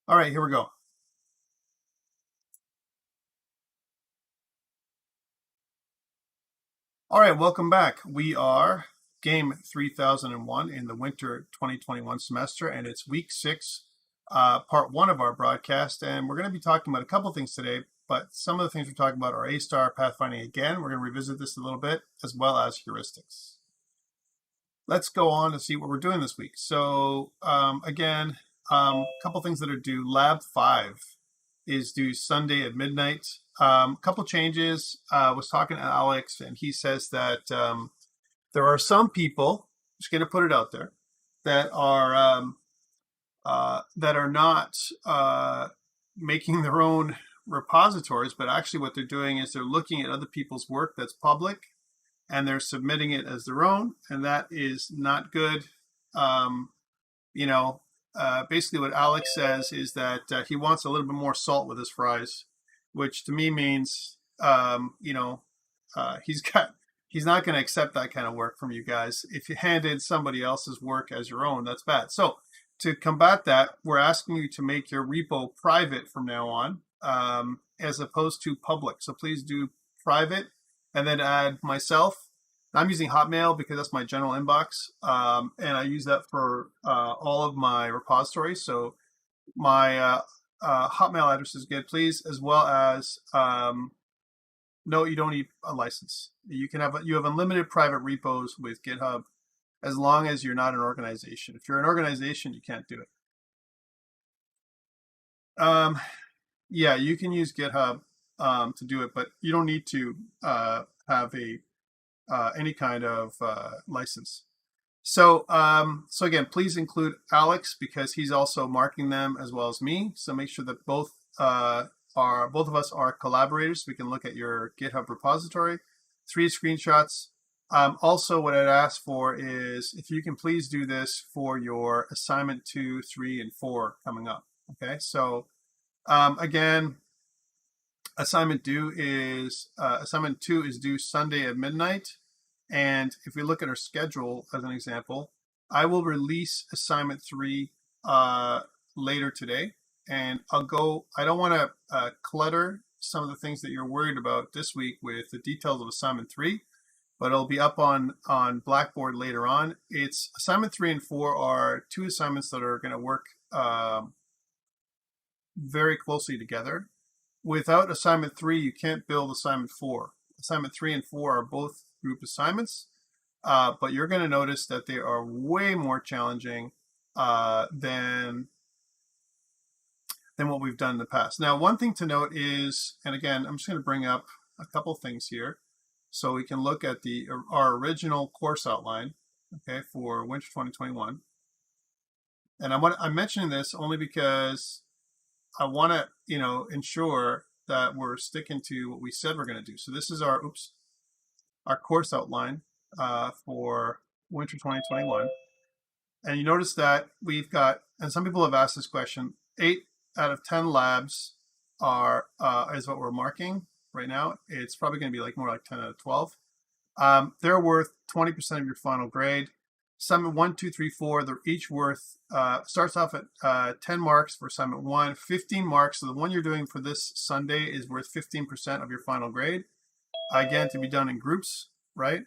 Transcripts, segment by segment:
All right, here we go. All right, welcome back. We are Game 3001 in the winter 2021 semester, and it's week 6, part 1 of our broadcast. And we're going to be talking about a couple things today, but some of the things we're talking about are A-star pathfinding again. We're going to revisit this a little bit, as well as heuristics. Let's go on to see what we're doing this week. So again, a couple things that are due. Lab 5 is due Sunday at midnight. A couple changes. I was talking to Alex, and he says that there are some people, just going to put it out there, that are not making their own repositories, but actually what they're doing is they're looking at other people's work that's public, and they're submitting it as their own, and that is not good. Basically what Alex says is that he wants a little bit more salt with his fries, which to me means, he's not going to accept that kind of work from you guys. If you handed somebody else's work as your own, that's bad. So to combat that, we're asking you to make your repo private from now on, as opposed to public. So please do private, and then add myself. I'm using Hotmail because that's my general inbox, and I use that for all of my repositories. So my Hotmail address is good, please, as well as no, you don't need a license. You have unlimited private repos with GitHub, as long as you're not an organization. If you're an organization, you can't do it. Yeah, you can use GitHub to do it, but you don't need to have any kind of license. So again, please include Alex because he's also marking them as well as me. So make sure that both of us are collaborators. We can look at your GitHub repository. 3 screenshots. Also, what I'd ask for is if you can please do this for your assignment 2, 3, and 4 coming up. Okay, so again, assignment 2 is due Sunday at midnight. And if we look at our schedule as an example, I will release assignment 3 later today. And I don't want to clutter some of the things that you're worried about this week with the details of assignment 3, but it'll be up on Blackboard later on. It's assignment 3 and 4 are 2 assignments that are going to work very closely together. Without assignment 3, you can't build assignment 4. Assignment 3 and 4 are both group assignments, but you're going to notice that they are way more challenging than what we've done in the past. Now, one thing to note is, and again, I'm just going to bring up a couple things here so we can look at our original course outline, okay, for winter 2021. And I'm mentioning this only because I want to, ensure that we're sticking to what we said we're going to do. So this is our course outline for winter 2021. And you notice that we've got, and some people have asked this question, 8 out of 10 labs is what we're marking right now. It's probably going to be more like 10 out of 12. They're worth 20% of your final grade. Assignment 1, 2, 3, 4, they're each worth, starts off at 10 marks for assignment 1, 15 marks. So the one you're doing for this Sunday is worth 15% of your final grade. Again, to be done in groups, right?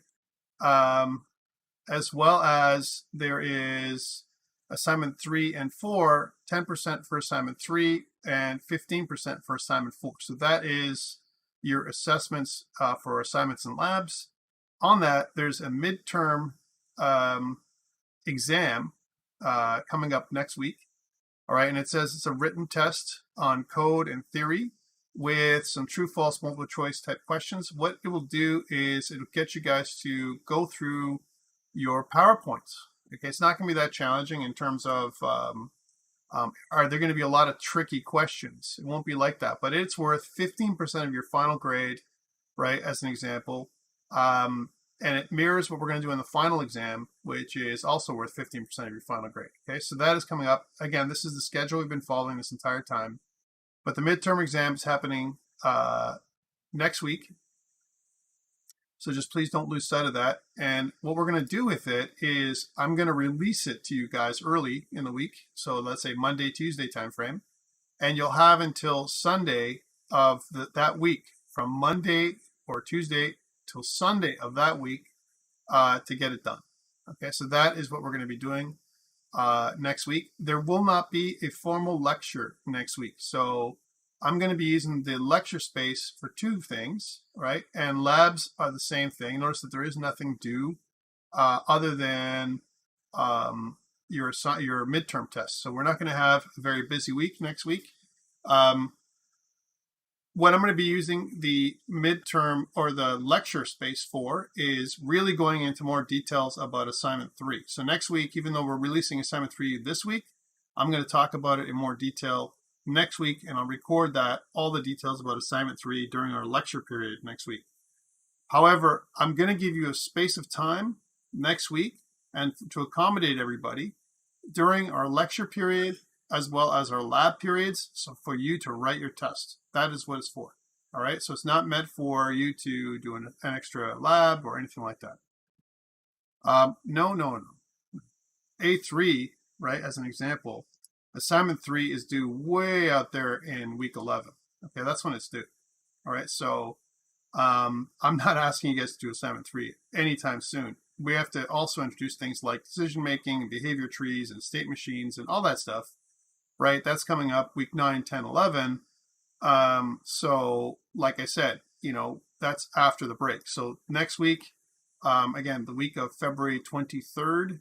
As well as there is assignment 3 and 4, 10% for assignment 3 and 15% for assignment 4. So that is your assessments for assignments and labs. On that, there's a midterm exam coming up next week. All right, and it says it's a written test on code and theory with some true, false, multiple choice type questions. What it will do is it'll get you guys to go through your PowerPoints. Okay, it's not going to be that challenging in terms of are there going to be a lot of tricky questions? It won't be like that, but it's worth 15% of your final grade, right, as an example. And it mirrors what we're going to do in the final exam, which is also worth 15% of your final grade. Okay, so that is coming up. Again, this is the schedule we've been following this entire time. But the midterm exam is happening next week. So just please don't lose sight of that. And what we're going to do with it is I'm going to release it to you guys early in the week. So let's say Monday, Tuesday timeframe. and you'll have until Sunday of that week, from Monday or Tuesday till Sunday of that week, to get it done. Okay, so that is what we're going to be doing next week. There will not be a formal lecture next week, so I'm going to be using the lecture space for two things, right? And labs are the same thing. Notice that there is nothing due other than your midterm test. So we're not going to have a very busy week next week. What I'm going to be using the midterm or the lecture space for is really going into more details about assignment 3. So next week, even though we're releasing assignment 3 this week, I'm going to talk about it in more detail next week, and I'll record all the details about assignment 3 during our lecture period next week. However, I'm going to give you a space of time next week and to accommodate everybody during our lecture period as well as our lab periods, so for you to write your test. That is what it's for. All right, so it's not meant for you to do an extra lab or anything like that. No. A3, right, as an example, assignment 3 is due way out there in week 11. Okay, that's when it's due. All right, so I'm not asking you guys to do assignment 3 anytime soon. We have to also introduce things like decision making and behavior trees and state machines and all that stuff, right? That's coming up week 9, 10, 11. So like I said, that's after the break. So next week, again, the week of February 23rd,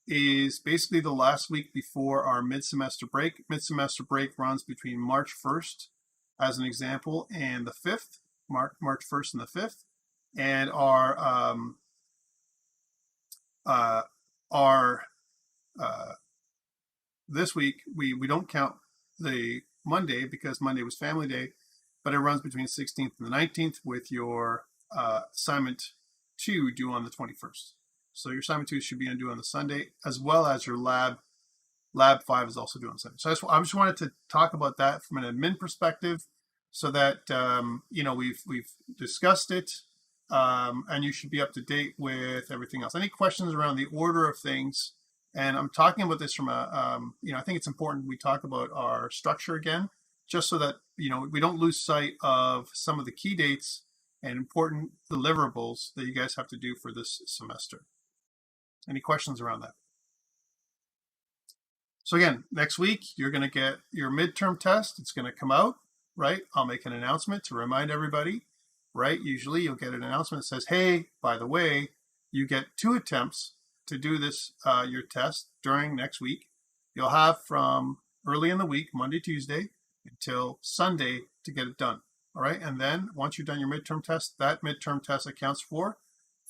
is basically the last week before our mid-semester break. Mid-semester break runs between March 1st, as an example, and the 5th, March 1st and the 5th. And this week, we don't count the Monday because Monday was family day, but it runs between the 16th and the 19th with your assignment 2 due on the 21st. So your assignment 2 should be due on the Sunday, as well as your lab 5 is also due on Sunday. So I just wanted to talk about that from an admin perspective, so that we've discussed it, and you should be up to date with everything else. Any questions around the order of things? And I'm talking about this from I think it's important we talk about our structure again, just so that, we don't lose sight of some of the key dates and important deliverables that you guys have to do for this semester. Any questions around that? So again, next week, you're going to get your midterm test. It's going to come out, right? I'll make an announcement to remind everybody, right? Usually you'll get an announcement that says, hey, by the way, you get 2 attempts to do this, your test during next week. You'll have from early in the week, Monday, Tuesday, until Sunday to get it done. All right. And then once you've done your midterm test, that midterm test accounts for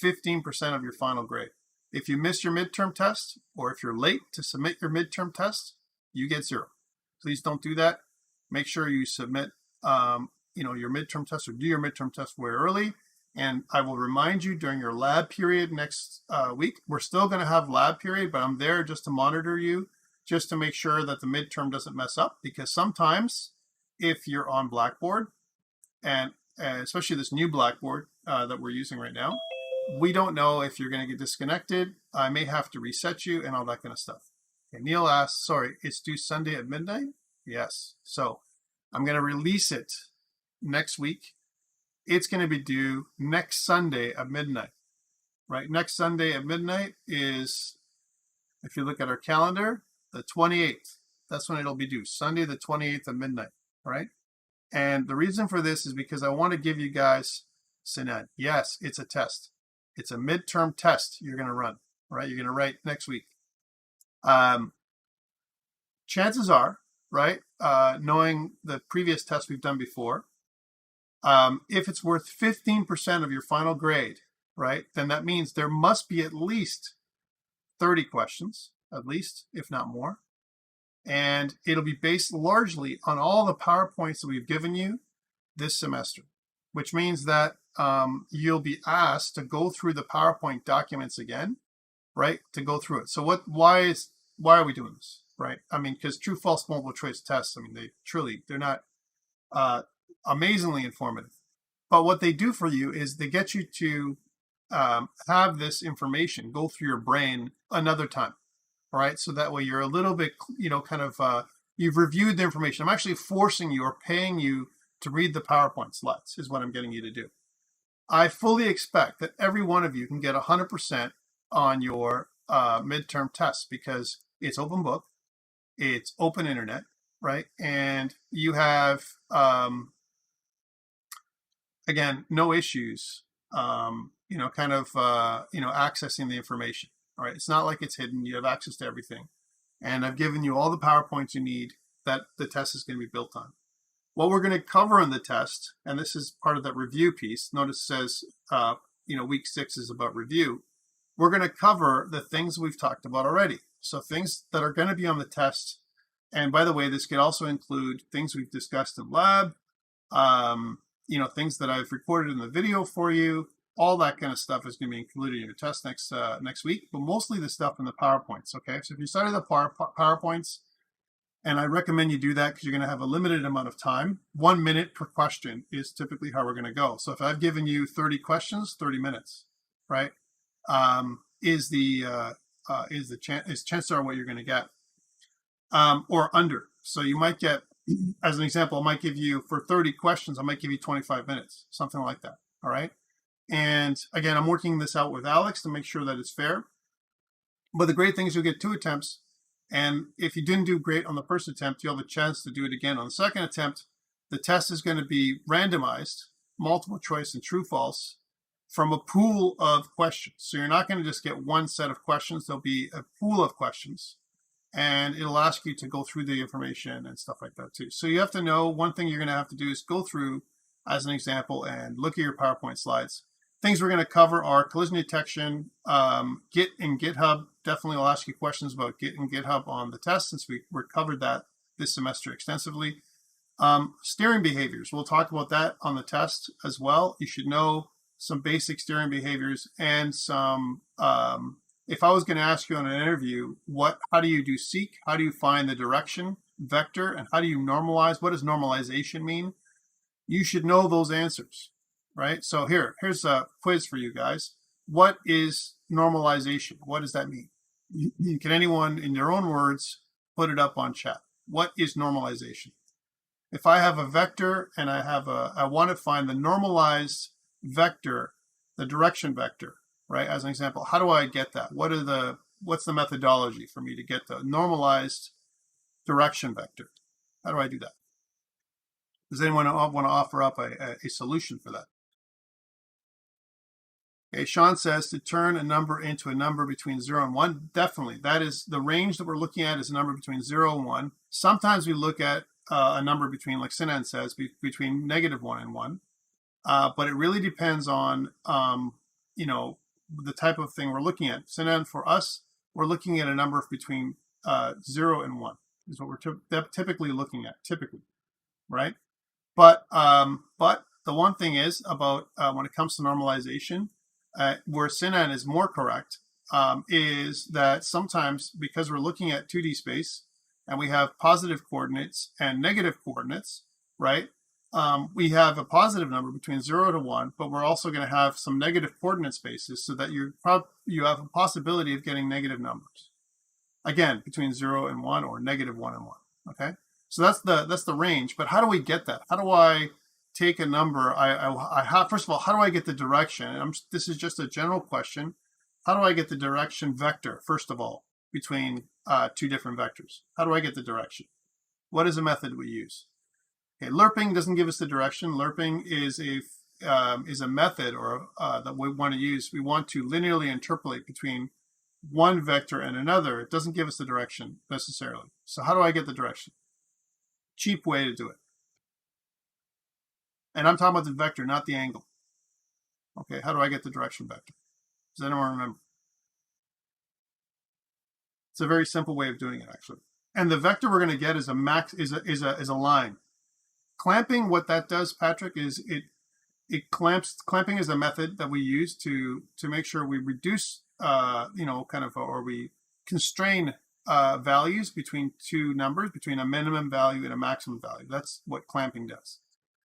15% of your final grade. If you miss your midterm test, or if you're late to submit your midterm test, you get 0. Please don't do that. Make sure you submit, your midterm test, or do your midterm test way early. And I will remind you during your lab period next week. We're still going to have lab period, but I'm there just to monitor you, just to make sure that the midterm doesn't mess up. Because sometimes if you're on Blackboard, and especially this new Blackboard that we're using right now, we don't know if you're going to get disconnected. I may have to reset you and all that kind of stuff. Okay, Neil asks, sorry, it's due Sunday at midnight? Yes. So I'm going to release it next week. It's going to be due next Sunday at midnight, right? Next Sunday at midnight is, if you look at our calendar, the 28th. That's when it'll be due, Sunday the 28th at midnight, right? And the reason for this is because I want to give you guys, Sinan, yes, it's a test. It's a midterm test you're going to run, right? You're going to write next week. Chances are, right, knowing the previous tests we've done before, if it's worth 15% of your final grade, right, then that means there must be at least 30 questions, at least, if not more. And it'll be based largely on all the PowerPoints that we've given you this semester, which means that you'll be asked to go through the PowerPoint documents again, right, to go through it. So why are we doing this, right? I mean, because true, false, multiple choice tests, I mean, they're not amazingly informative. But what they do for you is they get you to have this information go through your brain another time, all right? So that way you're a little bit, kind of You've reviewed the information. I'm actually forcing you or paying you to read the PowerPoint slides is what I'm getting you to do. I fully expect that every one of you can get 100% on your midterm tests because it's open book, it's open internet, right? And you have, again, no issues, accessing the information, all right? It's not like it's hidden. You have access to everything. And I've given you all the PowerPoints you need that the test is going to be built on. What we're going to cover in the test, and this is part of that review piece, notice it says, week 6 is about review. We're going to cover the things we've talked about already. So things that are going to be on the test. And by the way, this could also include things we've discussed in lab, things that I've recorded in the video for you. All that kind of stuff is going to be included in your test next week, but mostly the stuff in the PowerPoints, okay? So if you study the PowerPoints, and I recommend you do that because you're going to have a limited amount of time. 1 minute per question is typically how we're going to go. So if I've given you 30 questions, 30 minutes, right? Chances are what you're going to get, or under. So you might get, as an example, I might give you for 30 questions, I might give you 25 minutes, something like that. All right. And again, I'm working this out with Alex to make sure that it's fair. But the great thing is you'll get 2 attempts. And if you didn't do great on the first attempt, you'll have a chance to do it again on the second attempt. The test is going to be randomized, multiple choice and true false, from a pool of questions. So you're not going to just get one set of questions. There'll be a pool of questions. And it'll ask you to go through the information and stuff like that too. So you have to know, one thing you're going to have to do is go through, as an example, and look at your PowerPoint slides. Things we're going to cover are collision detection, Git and GitHub. Definitely will ask you questions about Git and GitHub on the test since we covered that this semester extensively. Steering behaviors, we'll talk about that on the test as well. You should know some basic steering behaviors and some, if I was going to ask you on an interview, how do you do seek? How do you find the direction vector? And how do you normalize? What does normalization mean? You should know those answers, right? So here's a quiz for you guys. What is normalization? What does that mean? Can anyone, in their own words, put it up on chat? What is normalization? If I have a vector and I want to find the normalized vector, the direction vector, right? As an example, how do I get that? What's the methodology for me to get the normalized direction vector? How do I do that? Does anyone want to offer up a solution for that? Okay, Sean says to turn a number into a number between 0 and 1. Definitely. That is the range that we're looking at, is a number between 0 and 1. Sometimes we look at a number between, like Sinan says, between -1 and 1. But it really depends on, the type of thing we're looking at. Sinan, for us, we're looking at a number between 0 and 1 is what we're typically looking at, right? But the one thing is about when it comes to normalization, where Sinan is more correct, is that sometimes because we're looking at 2D space and we have positive coordinates and negative coordinates, right? We have a positive number between 0 to 1, but we're also going to have some negative coordinate spaces so that you have a possibility of getting negative numbers. Again, between 0 and 1 or -1 and 1, okay? So that's the range, but how do we get that? How do I take a number? I have, first of all, how do I get the direction? This is just a general question. How do I get the direction vector, first of all, between 2 different vectors? How do I get the direction? What is the method we use? Okay, lerping doesn't give us the direction. Lerping is a method that we want to use. We want to linearly interpolate between one vector and another. It doesn't give us the direction necessarily. So how do I get the direction? Cheap way to do it. And I'm talking about the vector, not the angle. Okay, how do I get the direction vector? Does anyone remember? It's a very simple way of doing it, actually. And the vector we're going to get is a line. Clamping, what that does, Patrick, is it clamps. Clamping is a method that we use to make sure we reduce, or we constrain values between 2 numbers, between a minimum value and a maximum value. That's what clamping does.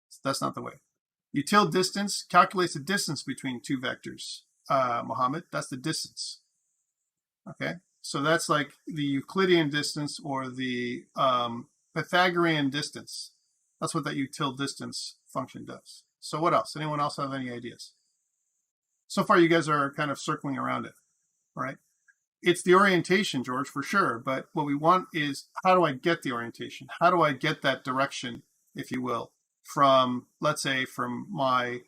So that's not the way. Util distance calculates the distance between 2 vectors. Mohammed, that's the distance. Okay, so that's like the Euclidean distance or the Pythagorean distance. That's what that util distance function does. So what else? Anyone else have any ideas? So far, you guys are kind of circling around it, right? It's the orientation, George, for sure. But what we want is, how do I get the orientation? How do I get that direction, if you will, from, let's say, from my,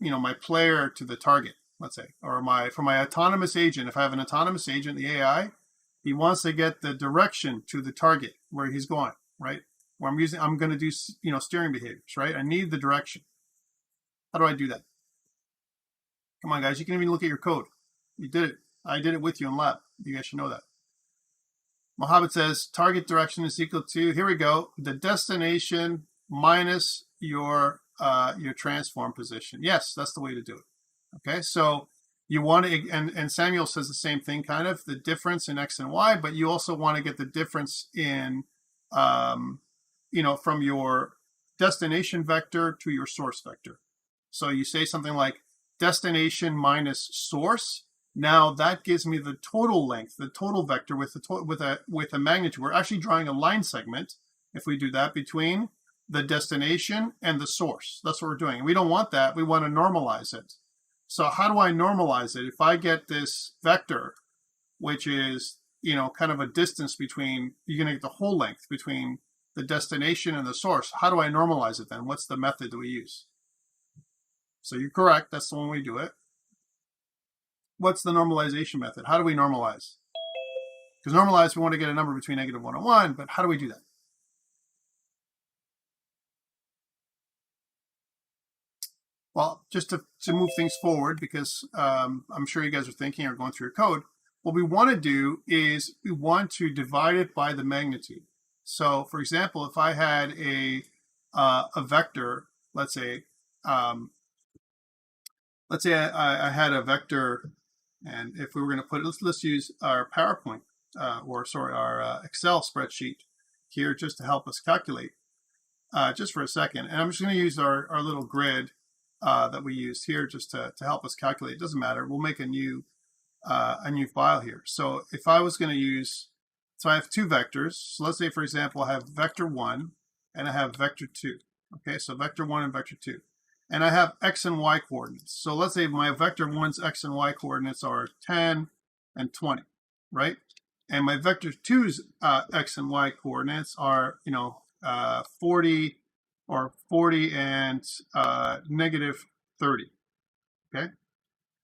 my player to the target, let's say, or from my autonomous agent. If I have an autonomous agent, the AI, he wants to get the direction to the target where he's going, right? Where I'm going to do, steering behaviors, right? I need the direction. How do I do that? Come on, guys. You can even look at your code. You did it. I did it with you in lab. You guys should know that. Mohammed says target direction is equal to, here we go, the destination minus your transform position. Yes, that's the way to do it. Okay, so you want to, and Samuel says the same thing, kind of the difference in X and Y, but you also want to get the difference in, from your destination vector to your source vector. So you say something like destination minus source. Now that gives me the total length, the total vector with a magnitude. We're actually drawing a line segment, if we do that, between the destination and the source. That's what we're doing. We don't want that. We want to normalize it. So how do I normalize it? If I get this vector, which is, kind of a distance between, you're going to get the whole length between the destination and the source. How do I normalize it then? What's the method that we use? So you're correct. That's the one we do it. What's the normalization method? How do we normalize? Because normalize, we want to get a number between -1 and 1, but how do we do that? Well, just to move things forward, because I'm sure you guys are thinking or going through your code, what we want to do is we want to divide it by the magnitude. So, for example, if I had a vector, let's say I had a vector, and if we were going to put it, let's use our PowerPoint, our Excel spreadsheet here just to help us calculate, just for a second. And I'm just going to use our little grid that we used here just to help us calculate. It doesn't matter. We'll make a new file here. So if I was going to use, so I have two vectors. So let's say, for example, I have vector 1 and I have vector 2. Okay, so vector 1 and vector 2. And I have X and Y coordinates. So let's say my vector 1's X and Y coordinates are 10 and 20, right? And my vector 2's X and Y coordinates are, 40 and -30, okay?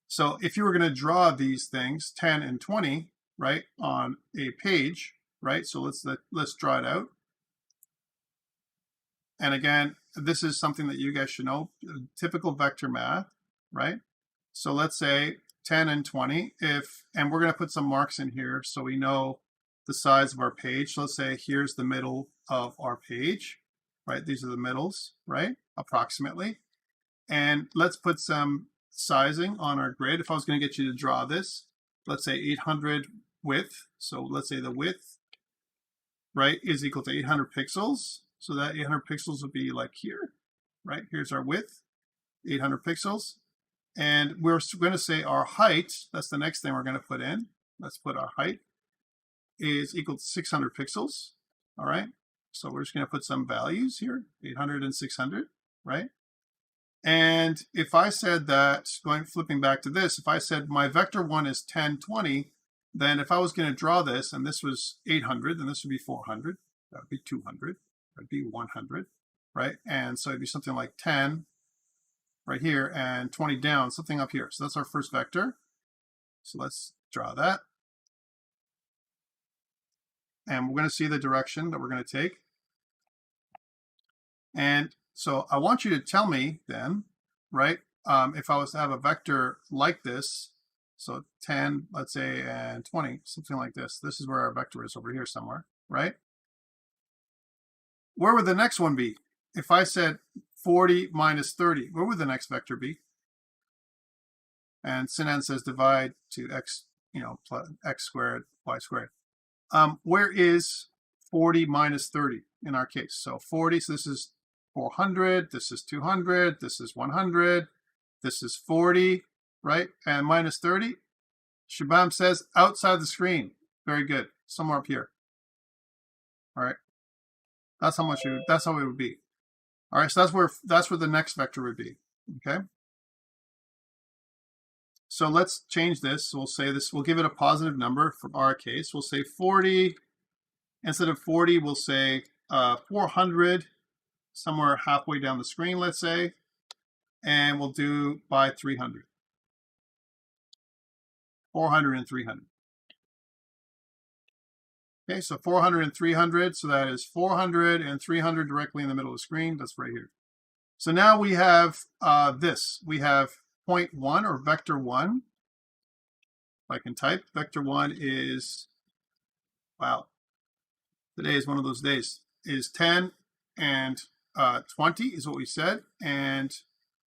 So if you were going to draw these things, 10 and 20, right, on a page, right? So let's draw it out. And again, this is something that you guys should know, typical vector math, right? So let's say 10 and 20, and we're going to put some marks in here so we know the size of our page. So let's say here's the middle of our page, right? These are the middles, right? Approximately. And let's put some sizing on our grid. If I was going to get you to draw this, let's say 800 width. So let's say the width, right, is equal to 800 pixels. So that 800 pixels would be like here, right? Here's our width, 800 pixels. And we're going to say our height, that's the next thing we're going to put in. Let's put our height is equal to 600 pixels, all right? So we're just going to put some values here, 800 and 600, right? And if I said that, flipping back to this, if I said my vector 1 is 10, 20, then if I was going to draw this, and this was 800, then this would be 400, that would be 200. Would be 100, right? And so it'd be something like 10 right here and 20 down, something up here. So that's our first vector. So let's draw that. And we're going to see the direction that we're going to take. And so I want you to tell me then, right, if I was to have a vector like this, so 10, let's say, and 20, something like this. This is where our vector is, over here somewhere, right? Where would the next one be? If I said 40 minus 30, where would the next vector be? And Sinan says divide to x, plus x squared, y squared. Where is 40 minus 30 in our case? So 40, so this is 400, this is 200, this is 100, this is 40, right? And minus 30, Shabam says outside the screen. Very good, somewhere up here. All right, that's how much that's how it would be. All right, so that's where the next vector would be. Okay. So let's change this. We'll say this. We'll give it a positive number for our case. We'll say 40. Instead of 40, we'll say 400, somewhere halfway down the screen, let's say, and we'll do by 300. 400 and 300. Okay, so 400 and 300, so that is 400 and 300 directly in the middle of the screen. That's right here. So now we have this. We have point 1 or vector 1. If I can type, vector 1 is, wow, today is one of those days, is 10 and 20 is what we said, and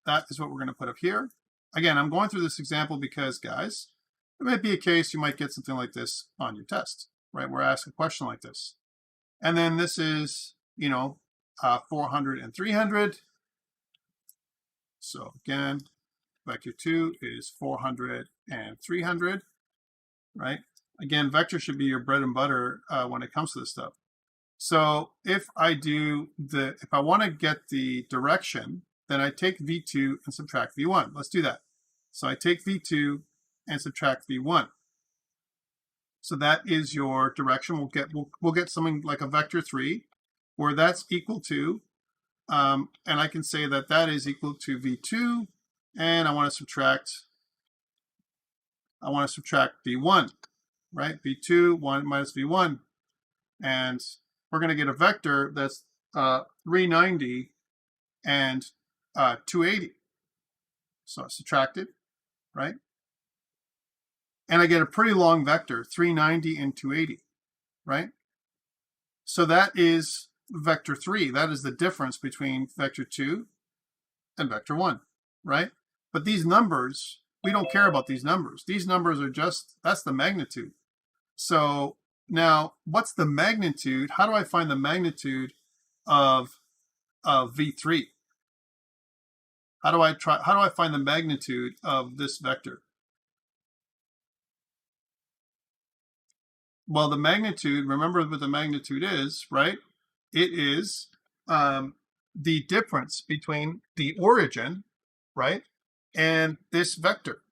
that is what we're going to put up here. Again, I'm going through this example because, guys, it might be a case you might get something like this on your test, right? We're asked a question like this. And then this is, 400 and 300. So again, vector 2 is 400 and 300, right? Again, vector should be your bread and butter when it comes to this stuff. So if I want to get the direction, then I take V2 and subtract V1. Let's do that. So I take V2 and subtract V1. So that is your direction. We'll get something like a vector 3, where that's equal to, and I can say that that is equal to V2, and I want to subtract V1, right? V2, 1 minus V1, and we're going to get a vector that's 390 and 280. So I subtract it, right? And I get a pretty long vector, 390 and 280, right? So that is vector 3. That is the difference between vector 2 and vector 1, right? But these numbers, we don't care about these numbers. These numbers are just, that's the magnitude. So now, what's the magnitude? How do I find the magnitude of V3? How do I find the magnitude of this vector? Well, the magnitude, remember what the magnitude is, right? It is the difference between the origin, right, and this vector.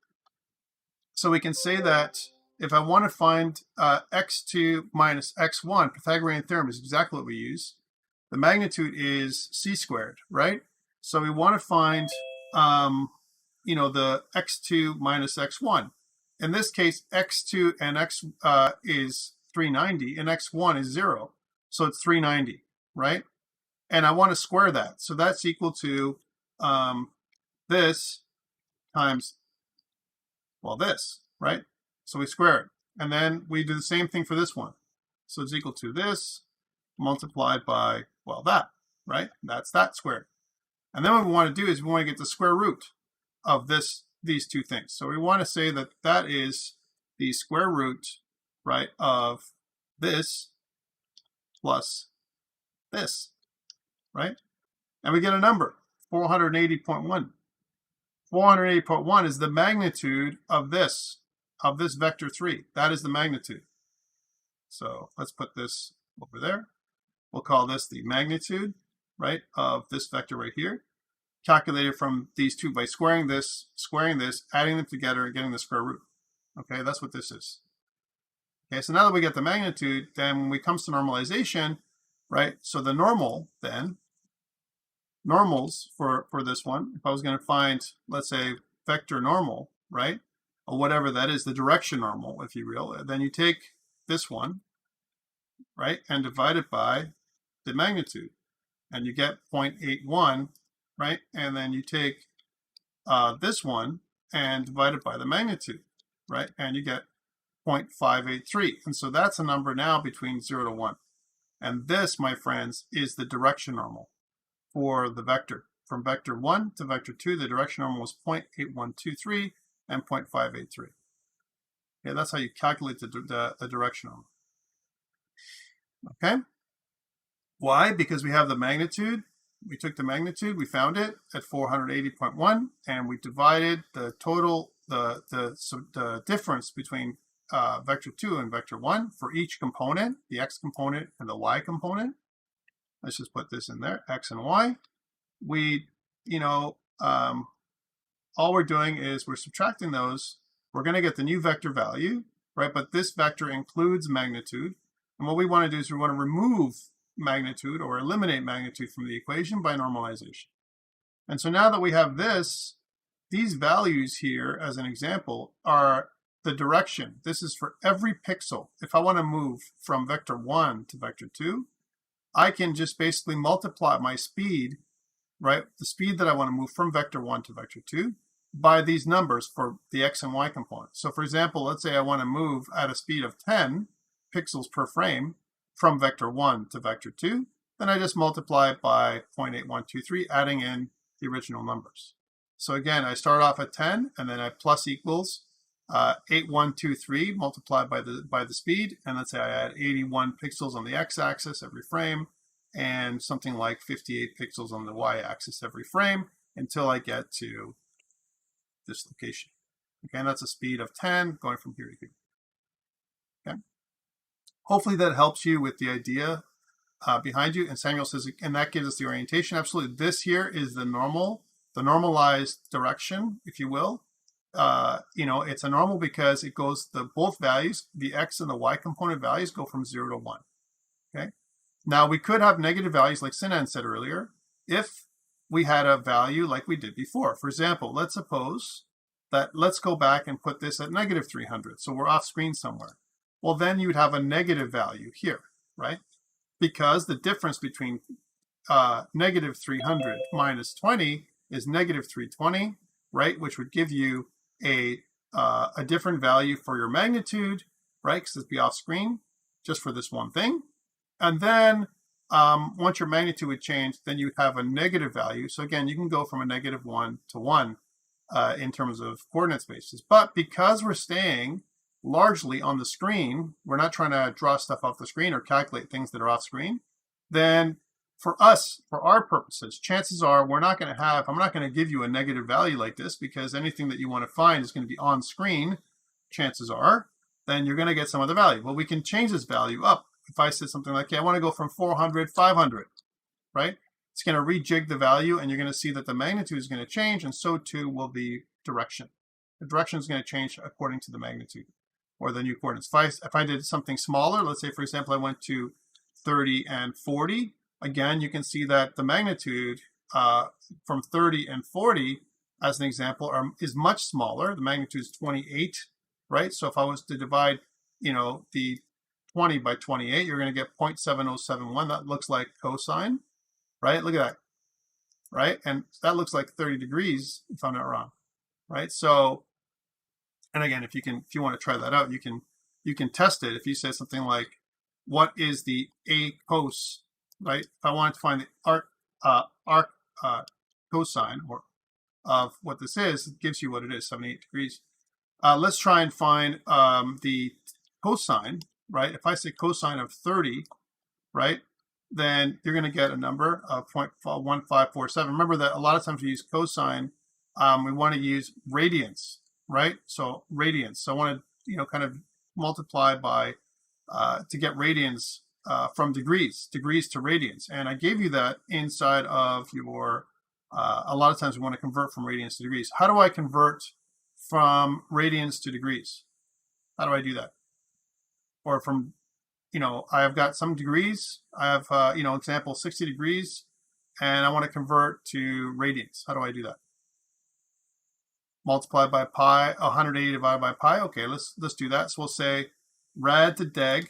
So we can say that if I want to find x2 minus x1, Pythagorean theorem is exactly what we use. The magnitude is c squared, right? So we want to find, the x2 minus x1. In this case, x2 and x is 390, and x1 is 0. So it's 390, right? And I want to square that. So that's equal to this times, well, this, right? So we square it. And then we do the same thing for this one. So it's equal to this multiplied by, well, that, right? That's that squared. And then what we want to do is we want to get the square root of these two things. So we want to say that that is the square root, right, of this plus this, right? And we get a number, 480.1. 480.1 is the magnitude of this vector 3. That is the magnitude. So let's put this over there. We'll call this the magnitude, right, of this vector right here. Calculated from these two by squaring this, adding them together, and getting the square root. Okay, that's what this is. Okay, so now that we get the magnitude, then when it comes to normalization, right, so the normal then, normals for this one, if I was going to find, let's say, vector normal, right, or whatever that is, the direction normal, if you will, then you take this one, right, and divide it by the magnitude, and you get 0.81, right, and then you take this one and divide it by the magnitude, right, and you get 0.583, and so that's a number now between 0 to 1. And this, my friends, is the direction normal for the vector. From vector 1 to vector 2, the direction normal was 0.8123 and 0.583. Okay, that's how you calculate the direction normal. Okay? Why? Because we have the magnitude. We took the magnitude, we found it at 480.1, and we divided the total, the difference between vector 2 and vector 1 for each component, the x component and the y component. Let's just put this in there, x and y. We, all we're doing is we're subtracting those. We're going to get the new vector value, right? But this vector includes magnitude. And what we want to do is we want to remove magnitude or eliminate magnitude from the equation by normalization. And so now that we have this, these values here, as an example, are the direction. This is for every pixel. If I want to move from vector 1 to vector 2, I can just basically multiply my speed, right? The speed that I want to move from vector 1 to vector 2 by these numbers for the x and y components. So for example, let's say I want to move at a speed of 10 pixels per frame from vector 1 to vector 2, then I just multiply it by 0.8123, adding in the original numbers. So again, I start off at 10, and then I plus equals 8123 multiplied by the speed, and let's say I add 81 pixels on the x-axis every frame, and something like 58 pixels on the y-axis every frame until I get to this location. Okay, and that's a speed of 10 going from here to here. Okay, hopefully that helps you with the idea behind you. And Samuel says, and that gives us the orientation. Absolutely, this here is the normalized direction, if you will. It's a normal because it goes, both values, the x and the y component values, go from 0 to 1. Okay. Now we could have negative values, like Sinan said earlier, if we had a value like we did before. For example, let's suppose that, let's go back and put this at negative 300. So we're off screen somewhere. Well, then you'd have a negative value here, right? Because the difference between negative 300 minus 20 is negative 320, right? Which would give you a different value for your magnitude, right? Because it'd be off screen just for this one thing. And then once your magnitude would change, then you have a negative value. So again, you can go from a negative 1 to 1 in terms of coordinate spaces. But because we're staying largely on the screen, we're not trying to draw stuff off the screen or calculate things that are off screen, then for us, for our purposes, chances are I'm not going to give you a negative value like this, because anything that you want to find is going to be on screen, chances are, then you're going to get some other value. Well, we can change this value up. If I said something like, okay, I want to go from 400, 500, right? It's going to rejig the value, and you're going to see that the magnitude is going to change, and so too will the direction. The direction is going to change according to the magnitude or the new coordinates. If I did something smaller, let's say, for example, I went to 30 and 40, again, you can see that the magnitude from 30 and 40, as an example, is much smaller. The magnitude is 28, right? So if I was to divide, the 20 by 28, you're going to get 0.7071. That looks like cosine, right? Look at that, right? And that looks like 30 degrees, if I'm not wrong, right? So, and again, if you want to try that out, you can test it. If you say something like, what is the a cos, right? If I wanted to find the arc cosine or of what this is, it gives you what it is, 78 degrees. Let's try and find the cosine, right? If I say cosine of 30, right, then you're going to get a number of 0.1547. Remember that a lot of times we use cosine, we want to use radians, right? So radians. So I want to, kind of multiply by, to get radians from degrees to radians. And I gave you that inside of your, a lot of times we want to convert from radians to degrees. How do I convert from radians to degrees? How do I do that? Or from, I've got some degrees. I have, example, 60 degrees, and I want to convert to radians. How do I do that? Multiply by pi, 180 divided by pi. Okay, let's do that. So we'll say rad to deg,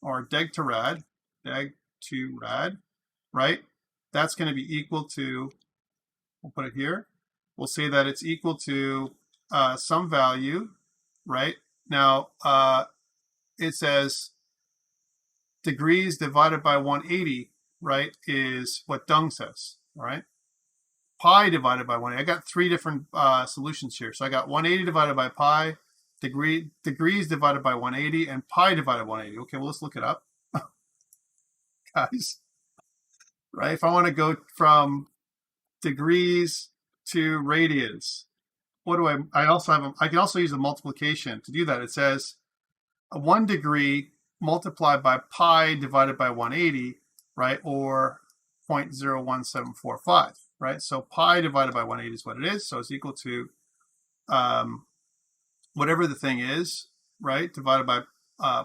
or deg to rad, right? That's going to be equal to, we'll put it here. We'll say that it's equal to some value, right? Now, it says degrees divided by 180, right, is what Dung says, all right? Pi divided by 180. I got three different solutions here. So I got 180 divided by pi, degrees divided by 180, and pi divided by 180. Okay, well, let's look it up. Guys, right? If I want to go from degrees to radians, what do I also have? I can also use a multiplication to do that. It says 1 degree multiplied by pi divided by 180, right? Or 0.01745, right? So pi divided by 180 is what it is. So it's equal to whatever the thing is, right? Divided by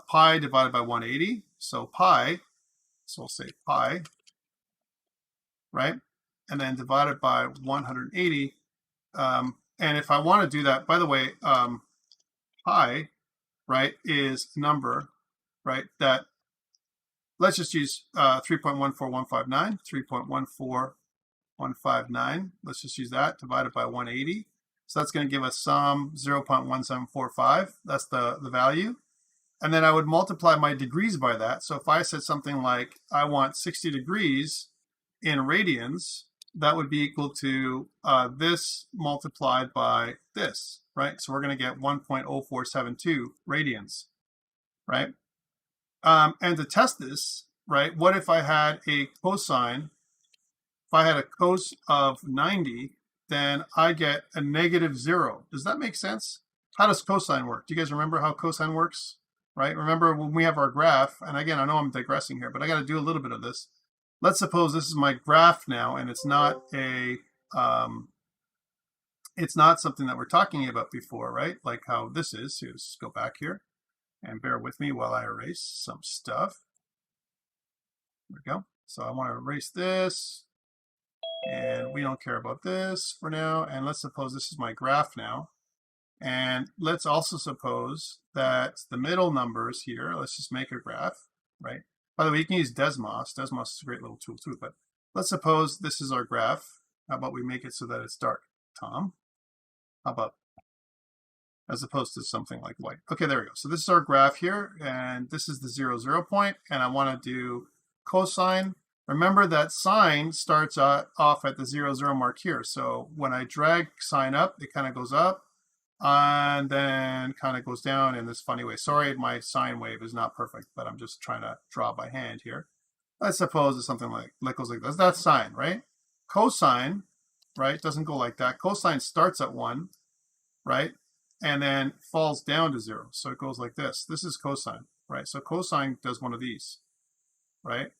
pi divided by 180. So pi, so we'll say pi, right? And then divided by 180. And if I want to do that, by the way, pi, right, is a number, right, that, let's just use 3.14159, 3.14159. Let's just use that divided by 180. So that's going to give us some 0.1745. That's the value. And then I would multiply my degrees by that. So if I said something like, I want 60 degrees in radians, that would be equal to this multiplied by this, right? So we're going to get 1.0472 radians, right? And to test this, right, what if I had a cosine? If I had a cos of 90, then I get a -0. Does that make sense? How does cosine work? Do you guys remember how cosine works? Right? Remember when we have our graph, and again, I know I'm digressing here, but I got to do a little bit of this. Let's suppose this is my graph now, and it's not something that we're talking about before, right? Like how this is. So let's go back here and bear with me while I erase some stuff. There we go. So I want to erase this, and we don't care about this for now. And let's suppose this is my graph now. And let's also suppose that the middle numbers here, let's just make a graph, right? By the way, you can use Desmos. Desmos is a great little tool too, but let's suppose this is our graph. How about we make it so that it's dark, Tom? How about, as opposed to something like white? Okay, there we go. So this is our graph here, and this is the 0, 0 point, and I want to do cosine. Remember that sine starts off at the 0, 0 mark here. So when I drag sine up, it kind of goes up, and then kind of goes down in this funny way. Sorry, my sine wave is not perfect, but I'm just trying to draw by hand here. Let's suppose it's something like goes like this. That's sine, right? Cosine, right, doesn't go like that. Cosine starts at 1, right, and then falls down to 0. So it goes like this. This is cosine, right? So cosine does one of these, right?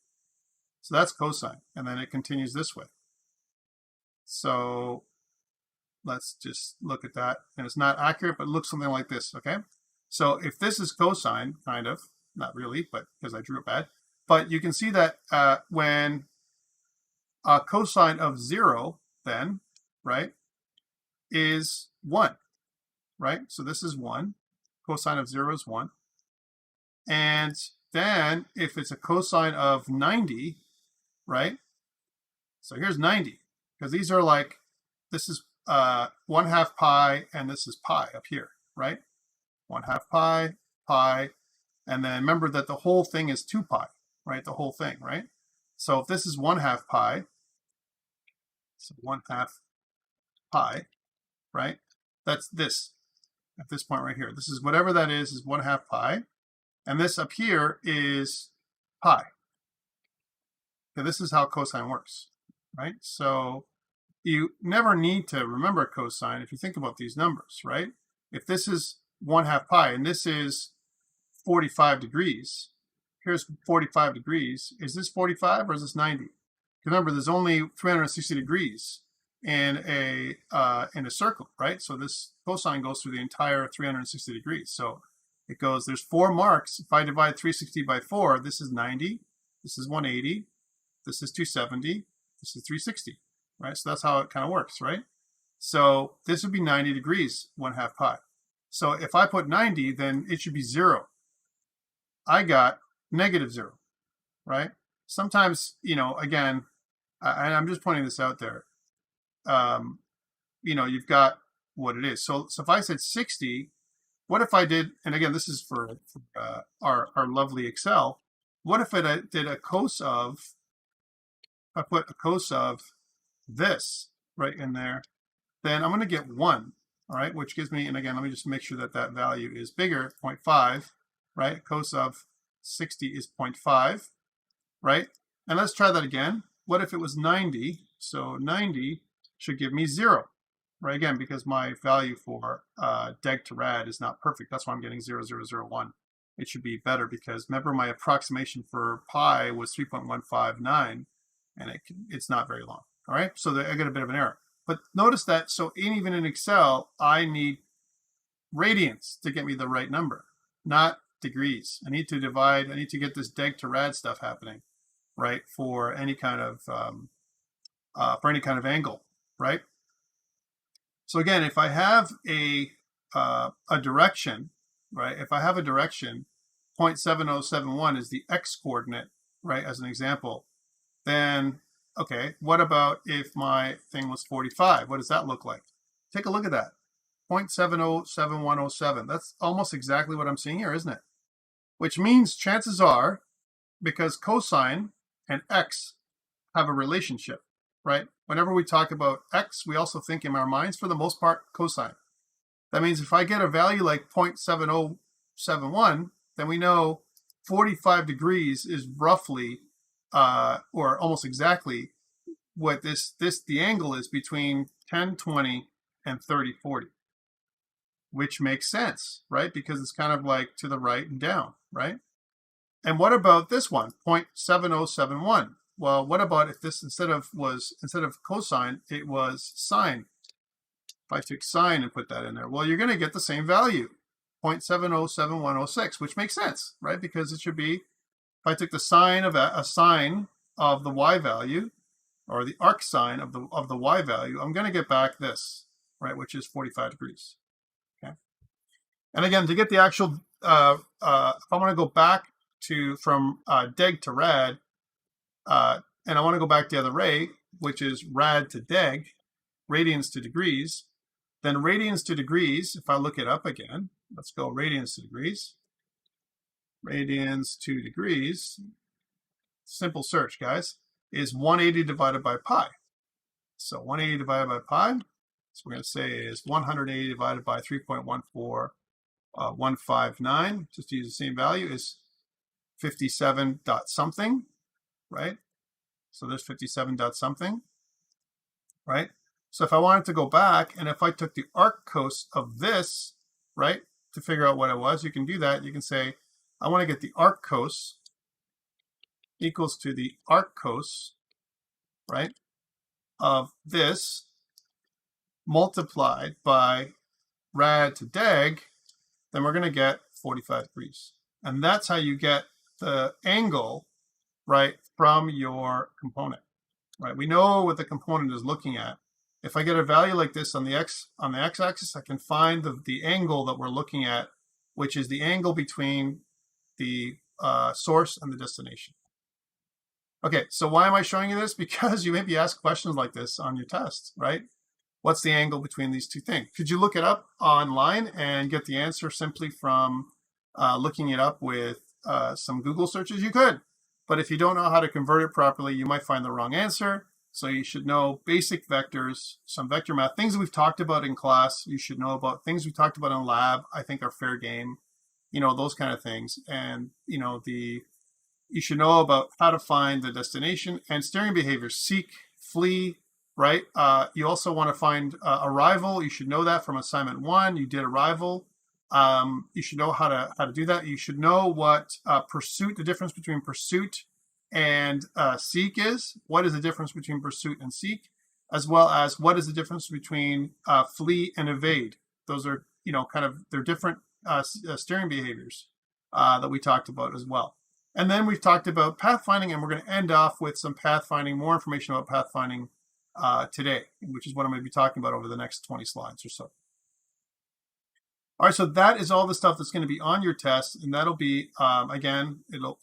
So that's cosine, and then it continues this way. So let's just look at that. And it's not accurate, but it looks something like this, okay? So if this is cosine, kind of, not really, but because I drew it bad, but you can see that when a cosine of 0 then, right, is 1, right? So this is 1. Cosine of 0 is 1. And then if it's a cosine of 90, right? So here's 90, because these are like, this is 1/2 pi, and this is pi up here, right? 1/2 pi, pi, and then remember that the whole thing is 2 pi, right? The whole thing, right? So if this is 1/2 pi, so 1/2 pi, right? That's this at this point right here. This is whatever that is 1/2 pi, and this up here is pi. Okay, this is how cosine works, right? So you never need to remember cosine if you think about these numbers, right? If this is 1/2 pi and this is 45 degrees, here's 45 degrees. Is this 45 or is this 90? Remember, there's only 360 degrees in a circle, right? So this cosine goes through the entire 360 degrees. So it goes, there's 4 marks. If I divide 360 by 4, this is 90, this is 180, this is 270, this is 360, right? So that's how it kind of works, right? So this would be 90 degrees, 1/2 pi. So if I put 90, then it should be 0. I got -0, right? Sometimes, you know, again, and I'm just pointing this out there, you know, you've got what it is. So if I said 60, what if I did, and again, this is for our lovely Excel, what if I did a cos of, I put a cos of this right in there, then I'm going to get 1, all right, which gives me, and again, let me just make sure that that value is bigger, 0.5, right? Cos of 60 is 0.5, right? And let's try that again. What if it was 90? So 90 should give me 0, right? Again, because my value for deg to rad is not perfect. That's why I'm getting 0, 0, 0, 1. it should be better, because remember my approximation for pi was 3.159, and it's not very long. All right, so I got a bit of an error. But notice that, so even in Excel, I need radians to get me the right number, not degrees. I need to divide, I need to get this deg to rad stuff happening, right, for any kind of angle, right? So again, if I have a direction, right, if I have a direction, 0.7071 is the x coordinate, right, as an example, then, okay, what about if my thing was 45? What does that look like? Take a look at that. 0.707107. That's almost exactly what I'm seeing here, isn't it? Which means chances are, because cosine and x have a relationship, right? Whenever we talk about x, we also think in our minds, for the most part, cosine. That means if I get a value like 0.7071, then we know 45 degrees is roughly, or almost exactly, what the angle is between 1020 and 3040, which makes sense, right? Because it's kind of like to the right and down, right? And what about this one, 0.7071? Well, what about if this instead of cosine, it was sine? If I took sine and put that in there, well, you're going to get the same value, 0.707106, which makes sense, right? Because it should be, if I took the sine of a sine of the y value, or the arc sine of the y value, I'm going to get back this, right, which is 45 degrees. Okay. And again, to get the actual, if I want to go back from deg to rad, and I want to go back the other way, which is rad to deg, radians to degrees, then radians to degrees, if I look it up again, let's go radians to degrees. Radians to degrees, simple search, guys, is 180 divided by pi. So 180 divided by pi, so we're going to say is 180 divided by 3.14159, just to use the same value, is 57 dot something, right? So there's 57 dot something, right? So if I wanted to go back, and if I took the arc cos of this, right, to figure out what it was, you can do that. You can say, I want to get the arc cos equals to the arc cos, right, of this multiplied by rad to deg, then we're going to get 45 degrees. And that's how you get the angle, right, from your component, right? We know what the component is looking at. If I get a value like this on the x-axis, I can find the angle that we're looking at, which is the angle between the source and the destination. Okay, so why am I showing you this? Because you may be asked questions like this on your test, right? What's the angle between these two things? Could you look it up online and get the answer simply from looking it up with some Google searches? You could, but if you don't know how to convert it properly, you might find the wrong answer. So you should know basic vectors, some vector math, things that we've talked about in class. You should know about things we talked about in lab, I think are fair game, you know, those kind of things. And, you know, you should know about how to find the destination and steering behaviors, seek, flee, right? You also want to find arrival. You should know that from assignment 1. You did arrival. You should know how to do that. You should know what pursuit, the difference between pursuit and seek is. What is the difference between pursuit and seek, as well as what is the difference between flee and evade. Those are, you know, kind of, they're different steering behaviors that we talked about as well. And then we've talked about pathfinding, and we're going to end off with some pathfinding, more information about pathfinding today, which is what I'm going to be talking about over the next 20 slides or so. All right, so that is all the stuff that's going to be on your test, and that'll be, again, it'll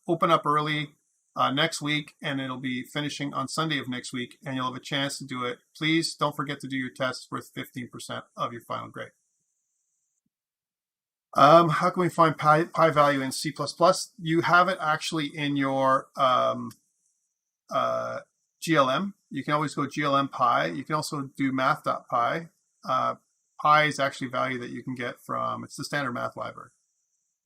open up early next week, and it'll be finishing on Sunday of next week, and you'll have a chance to do it. Please don't forget to do your test worth 15% of your final grade. How can we find pi value in C++? You have it actually in your GLM. You can always go GLM pi. You can also do math.pi. Pi is actually value that you can get from, it's the standard math library.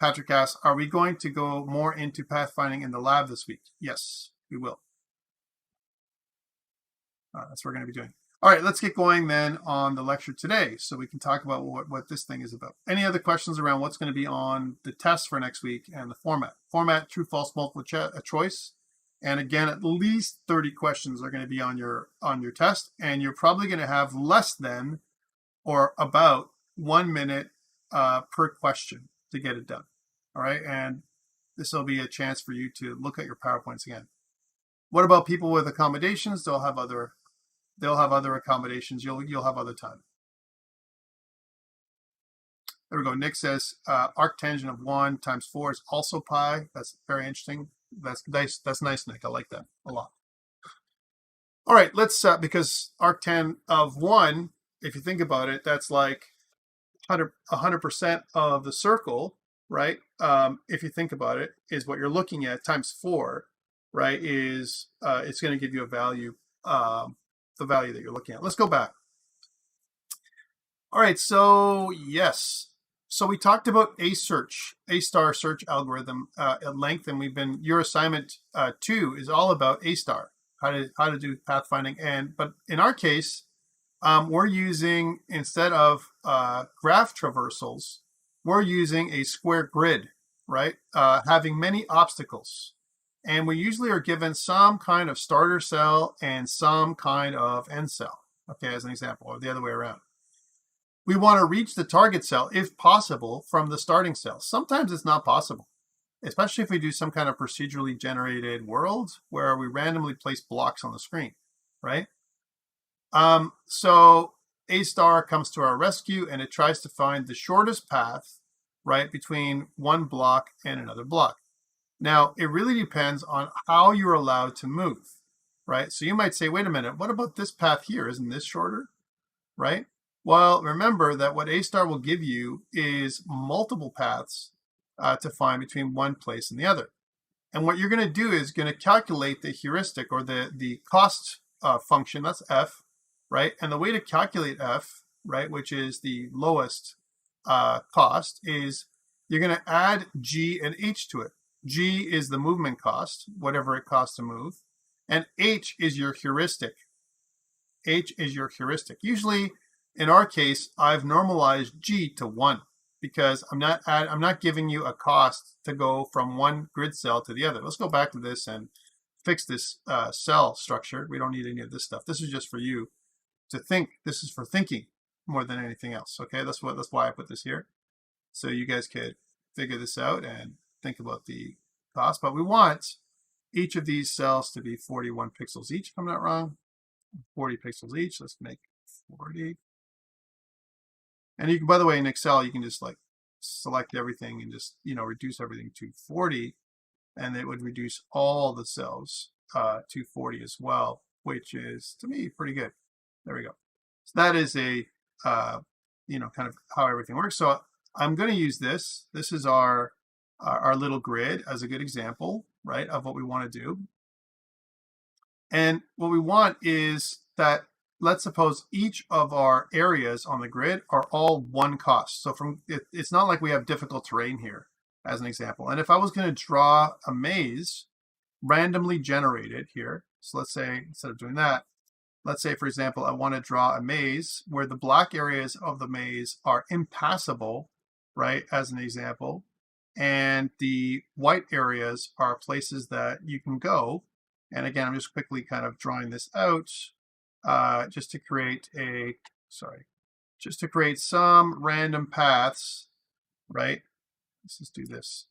Patrick asks, are we going to go more into pathfinding in the lab this week? Yes, we will. That's what we're going to be doing. All right, let's get going then on the lecture today so we can talk about what this thing is about. Any other questions around what's going to be on the test for next week and the format? Format, true, false, multiple choice. And again, at least 30 questions are going to be on your test, and you're probably going to have less than or about 1 minute per question to get it done. All right, and this will be a chance for you to look at your PowerPoints again. What about people with accommodations? They'll have other accommodations. You'll have other time. There we go. Nick says arctangent of 1 times 4 is also pi. That's very interesting. That's nice. That's nice, Nick. I like that a lot. All right, let's because arctan of 1, if you think about it, that's like 100% of the circle, right? If you think about it, is what you're looking at times 4, right? Is it's going to give you a value, the value that you're looking at. Let's go back. All right, so yes. So we talked about A-star search algorithm at length, and your assignment 2 is all about A-star, how to do pathfinding. But in our case, we're using, instead of graph traversals, we're using a square grid, right? Having many obstacles. And we usually are given some kind of starter cell and some kind of end cell, okay, as an example, or the other way around. We want to reach the target cell, if possible, from the starting cell. Sometimes it's not possible, especially if we do some kind of procedurally generated world where we randomly place blocks on the screen, right? So A-star comes to our rescue, and it tries to find the shortest path, right, between one block and another block. Now, it really depends on how you're allowed to move, right? So you might say, wait a minute, what about this path here? Isn't this shorter, right? Well, remember that what A-star will give you is multiple paths to find between one place and the other. And what you're going to do is going to calculate the heuristic, or the cost function, that's F, right? And the way to calculate F, right, which is the lowest cost, is you're going to add G and H to it. G is the movement cost, whatever it costs to move, and H is your heuristic. H is your heuristic. Usually, in our case, I've normalized G to 1 because I'm not giving you a cost to go from one grid cell to the other. Let's go back to this and fix this cell structure. We don't need any of this stuff. This is just for you to think. This is for thinking more than anything else. Okay, that's why I put this here, so you guys could figure this out and think about the cost. But we want each of these cells to be 41 pixels each, if I'm not wrong. 40 pixels each. Let's make 40. And you can, by the way, in Excel, you can just like select everything and just, reduce everything to 40, and it would reduce all the cells to 40 as well, which is, to me, pretty good. There we go. So that is a, kind of how everything works. So I'm going to use this. This is our little grid as a good example, right, of what we want to do. And what we want is that, let's suppose each of our areas on the grid are all one cost. So it's not like we have difficult terrain here, as an example. And if I was going to draw a maze randomly generated here, so let's say, instead of doing that, let's say, for example, I want to draw a maze where the black areas of the maze are impassable, right, as an example, and the white areas are places that you can go. And again, I'm just quickly kind of drawing this out just to create some random paths, right? Let's just do this.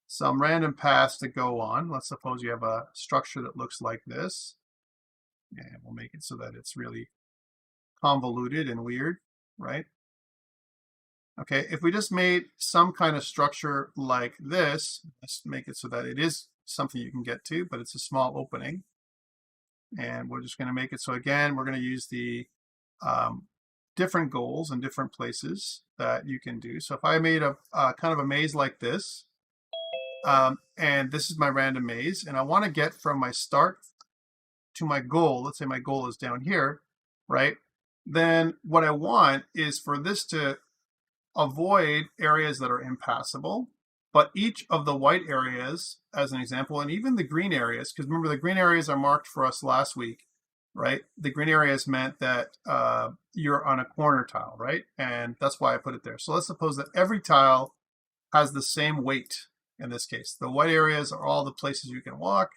Some random paths to go on. Let's suppose you have a structure that looks like this. And we'll make it so that it's really convoluted and weird, right? Okay, if we just made some kind of structure like this, let's make it so that it is something you can get to, but it's a small opening. And we're just going to make it so, again, we're going to use the different goals and different places that you can do. So if I made a kind of a maze like this, and this is my random maze, and I want to get from my start to my goal, let's say my goal is down here, right? Then what I want is for this to avoid areas that are impassable, but each of the white areas, as an example, and even the green areas, because remember the green areas are marked for us last week, right? The green areas meant that you're on a corner tile, right? And that's why I put it there. So let's suppose that every tile has the same weight in this case. The white areas are all the places you can walk,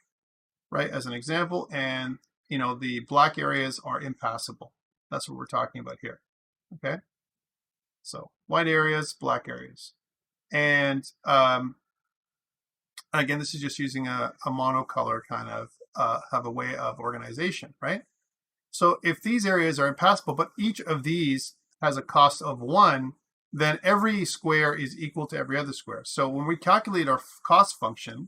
right, as an example, and the black areas are impassable. That's what we're talking about here. Okay, so white areas, black areas, and again, this is just using a monocolor kind of have a way of organization, right? So if these areas are impassable, but each of these has a cost of 1, then every square is equal to every other square. So when we calculate our cost function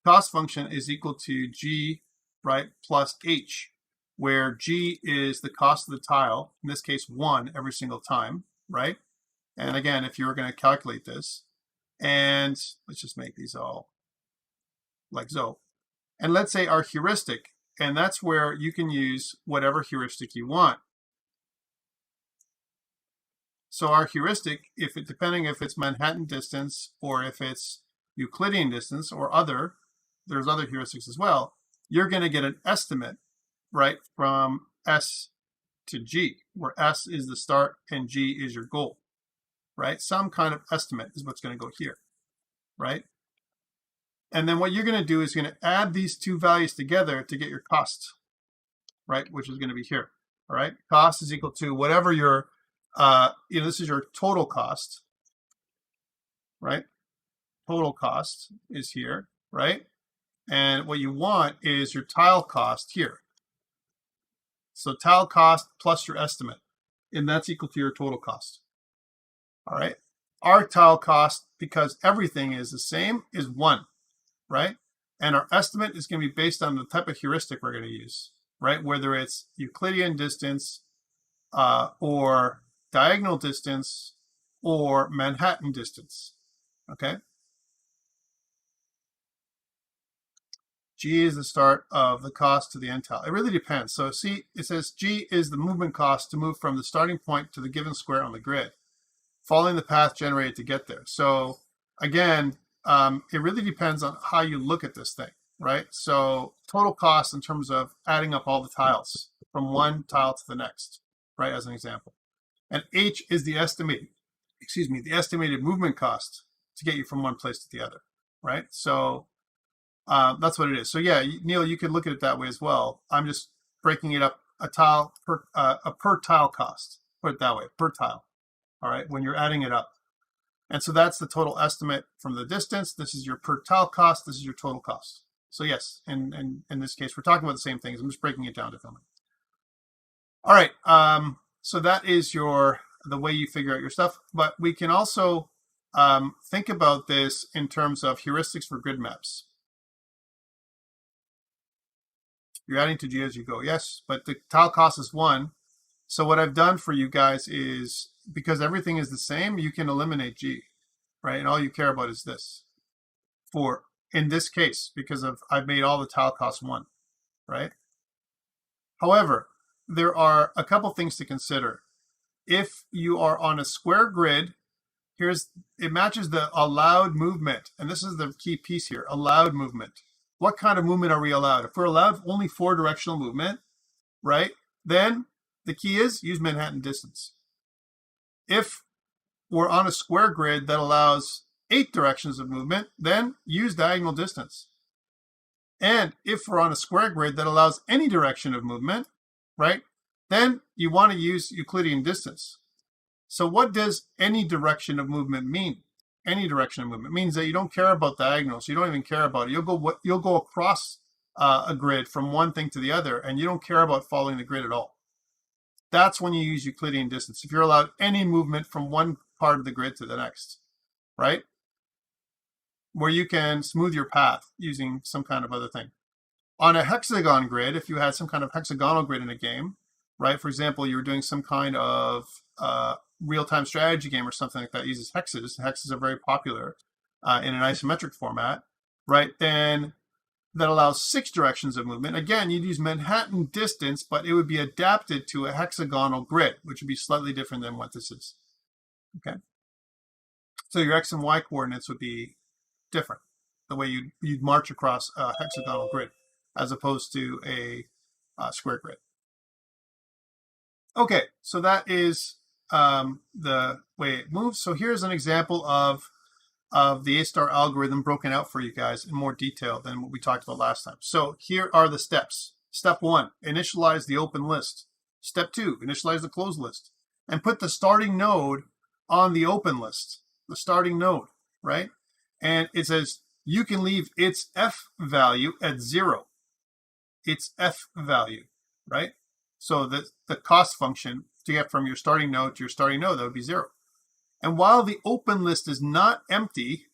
is equal to G, right, plus H, where G is the cost of the tile, in this case 1 every single time, right? And again, if you were going to calculate this, and let's just make these all like so. And let's say our heuristic, and that's where you can use whatever heuristic you want. So our heuristic, depending if it's Manhattan distance or if it's Euclidean distance or there's other heuristics as well, you're going to get an estimate, right, from S to G, where S is the start and G is your goal, right? Some kind of estimate is what's going to go here, right? And then what you're going to do is going to add these two values together to get your cost, right, which is going to be here, all right? Cost is equal to whatever your, this is your total cost, right? Total cost is here, right? And what you want is your tile cost here. So tile cost plus your estimate, and that's equal to your total cost. All right. Our tile cost, because everything is the same, is 1, right? And our estimate is going to be based on the type of heuristic we're going to use, right? Whether it's Euclidean distance or diagonal distance or Manhattan distance, okay? G is the start of the cost to the end tile. It really depends. So see, it says G is the movement cost to move from the starting point to the given square on the grid, following the path generated to get there. So again, it really depends on how you look at this thing, right? So total cost in terms of adding up all the tiles from one tile to the next, right, as an example. And H is the estimated movement cost to get you from one place to the other, right? So that's what it is. So yeah, Neil, you could look at it that way as well. I'm just breaking it up a per tile cost. Put it that way, per tile. All right, when you're adding it up. And so that's the total estimate from the distance. This is your per tile cost. This is your total cost. So yes, in this case, we're talking about the same things. I'm just breaking it down differently. All right, so that is the way you figure out your stuff. But we can also think about this in terms of heuristics for grid maps. You're adding to G as you go, yes, but the tile cost is 1. So what I've done for you guys is, because everything is the same, you can eliminate G, right? And all you care about is this. In this case, because I've made all the tile costs 1, right? However, there are a couple things to consider. If you are on a square grid, it matches the allowed movement, and this is the key piece here, allowed movement. What kind of movement are we allowed? If we're allowed only 4 directional movement, right, then the key is use Manhattan distance. If we're on a square grid that allows 8 directions of movement, then use diagonal distance. And if we're on a square grid that allows any direction of movement, right, then you want to use Euclidean distance. So what does any direction of movement mean? Any direction of movement means that you don't care about diagonals. You don't even care about it. You'll go across a grid from one thing to the other, and you don't care about following the grid at all. That's when you use Euclidean distance, if you're allowed any movement from one part of the grid to the next, right? Where you can smooth your path using some kind of other thing. On a hexagon grid, if you had some kind of hexagonal grid in a game, right? For example, you were doing some kind of real-time strategy game or something like that uses hexes. Hexes are very popular in an isometric format, right? Then that allows 6 directions of movement. Again, you'd use Manhattan distance, but it would be adapted to a hexagonal grid, which would be slightly different than what this is. Okay. So your X and Y coordinates would be different, the way you'd march across a hexagonal grid as opposed to a square grid. Okay, so that is the way it moves. So here's an example of the A-star algorithm broken out for you guys in more detail than what we talked about last time. So here are the steps. Step 1, initialize the open list. Step 2, initialize the closed list. And put the starting node on the open list, the starting node, right? And it says you can leave its F value at 0. Its F value, right? So the cost function to get from your starting node to your starting node, that would be 0. And while the open list is not empty,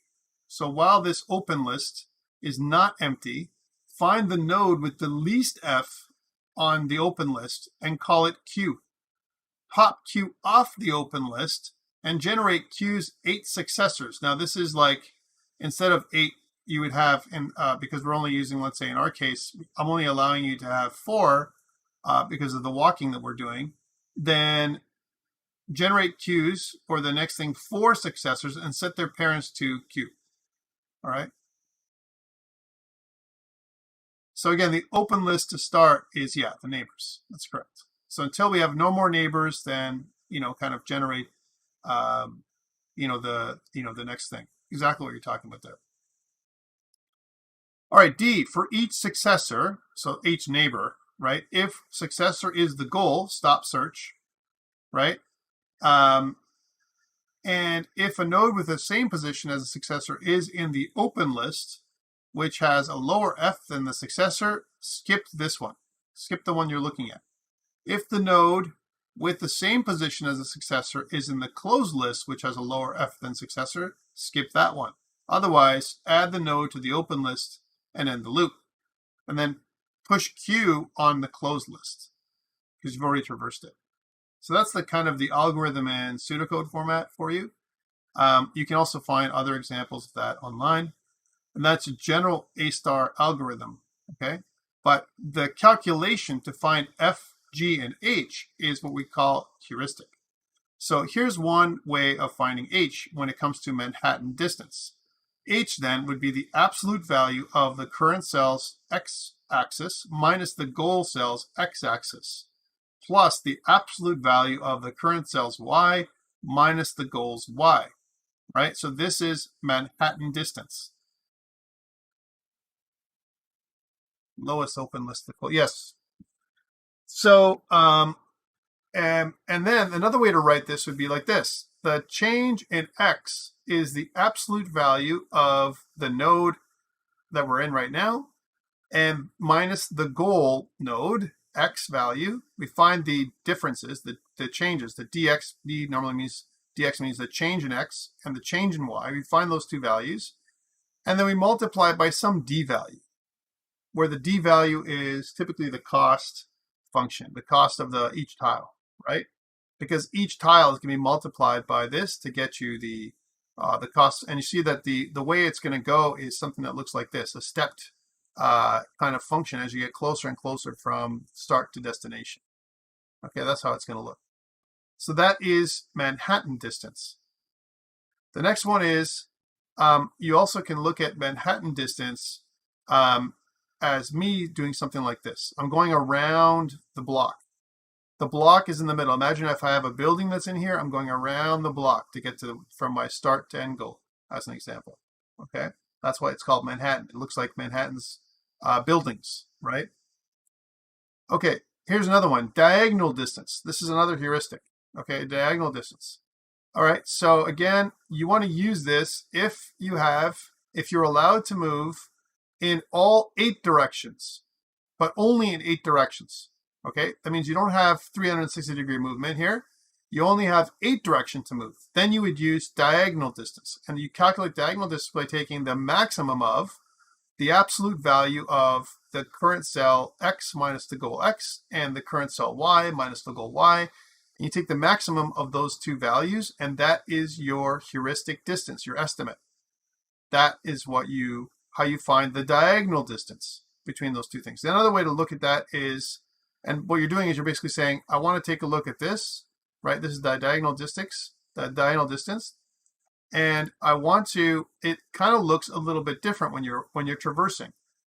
so while this open list is not empty, find the node with the least F on the open list and call it Q. Pop Q off the open list and generate Q's 8 successors. Now this is like, instead of 8, you would have, because we're only using, let's say in our case, I'm only allowing you to have 4 because of the walking that we're doing, then generate Q's for the next thing 4 successors and set their parents to Q. All right. So again, the open list to start is, yeah, the neighbors. That's correct. So until we have no more neighbors, then, kind of generate, the next thing. Exactly what you're talking about there. All right, D, for each successor, so each neighbor, right? If successor is the goal, stop search, right? And if a node with the same position as a successor is in the open list, which has a lower F than the successor, skip this one. Skip the one you're looking at. If the node with the same position as the successor is in the closed list, which has a lower F than successor, skip that one. Otherwise, add the node to the open list and end the loop. And then push Q on the closed list because you've already traversed it. So that's the kind of the algorithm and pseudocode format for you. You can also find other examples of that online. And that's a general A-star algorithm, okay? But the calculation to find F, G, and H is what we call heuristic. So here's one way of finding H when it comes to Manhattan distance. H then would be the absolute value of the current cell's x-axis minus the goal cell's x-axis, plus the absolute value of the current cell's y minus the goal's y, right? So this is Manhattan distance. Lowest open list. Yes. So, and then another way to write this would be like this. The change in x is the absolute value of the node that we're in right now, and minus the goal node, x value. We find the differences, the changes, the dx, d normally means, dx means the change in x and the change in y. We find those two values, and then we multiply it by some d value, where the d value is typically the cost function, the cost of each tile, right? Because each tile is going to be multiplied by this to get you the cost. And you see that the way it's going to go is something that looks like this, a stepped kind of function as you get closer and closer from start to destination. Okay, that's how it's going to look. So that is Manhattan distance. The next one is, you also can look at Manhattan distance as me doing something like this. I'm going around the block. The block is in the middle. Imagine if I have a building that's in here, I'm going around the block to get from my start to end goal, as an example. Okay, that's why it's called Manhattan. It looks like Manhattan's buildings, right? Okay, here's another one, diagonal distance. This is another heuristic. Okay, diagonal distance. All right, so again, you want to use this if you're allowed to move in all 8 directions, but only in 8 directions. Okay, that means you don't have 360-degree movement here. You only have 8 directions to move. Then you would use diagonal distance. And you calculate diagonal distance by taking the maximum of the absolute value of the current cell x minus the goal x and the current cell y minus the goal y. And you take the maximum of those two values, and that is your heuristic distance, your estimate. That is how you find the diagonal distance between those two things. Another way to look at that is, and what you're doing is you're basically saying, I want to take a look at this, right? This is the diagonal distance, and I want to, it kind of looks a little bit different when you're traversing.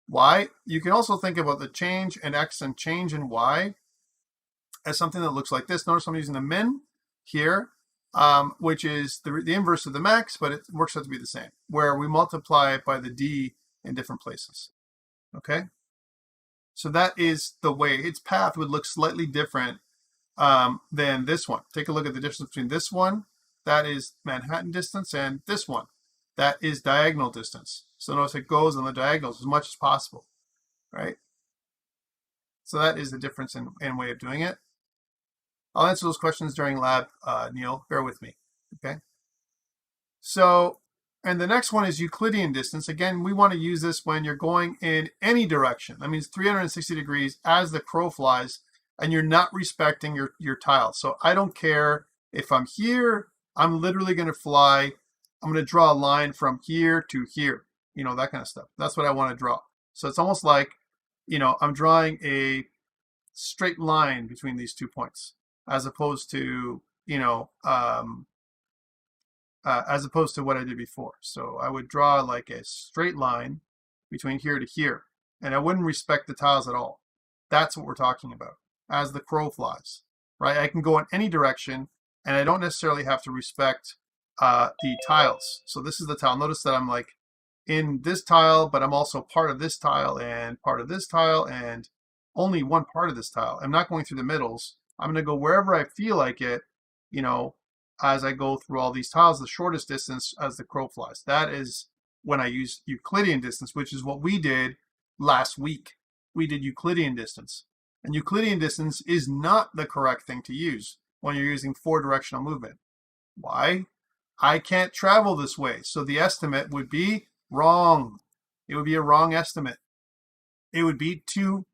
Why? You can also think about the change in x and change in y as something that looks like this. Notice I'm using the min here, which is the inverse of the max, but it works out to be the same, where we multiply it by the d in different places. Okay? So that is the way its path would look slightly different than this one. Take a look at the difference between this one, that is Manhattan distance, and this one, that is diagonal distance. So notice it goes on the diagonals as much as possible, right? So that is the difference in way of doing it. I'll answer those questions during lab, Neil. Bear with me, okay? So, and the next one is Euclidean distance. Again, we want to use this when you're going in any direction. That means 360 degrees as the crow flies, and you're not respecting your tile. So I don't care if I'm here, I'm literally going to fly. I'm going to draw a line from here to here, you know, that kind of stuff. That's what I want to draw. So it's almost like, you know, I'm drawing a straight line between these 2 points, as opposed to, you know, as opposed to what I did before. So I would draw like a straight line between here to here, and I wouldn't respect the tiles at all. That's what we're talking about, as the crow flies, right? I can go in any direction, and I don't necessarily have to respect the tiles. So this is the tile. Notice that I'm like in this tile, but I'm also part of this tile and part of this tile and only one part of this tile. I'm not going through the middles. I'm going to go wherever I feel like it, you know, as I go through all these tiles, the shortest distance as the crow flies. That is when I use Euclidean distance, which is what we did last week. We did Euclidean distance. And Euclidean distance is not the correct thing to use when you're using 4-directional movement. Why? I can't travel this way. So the estimate would be wrong. It would be a wrong estimate. It would be too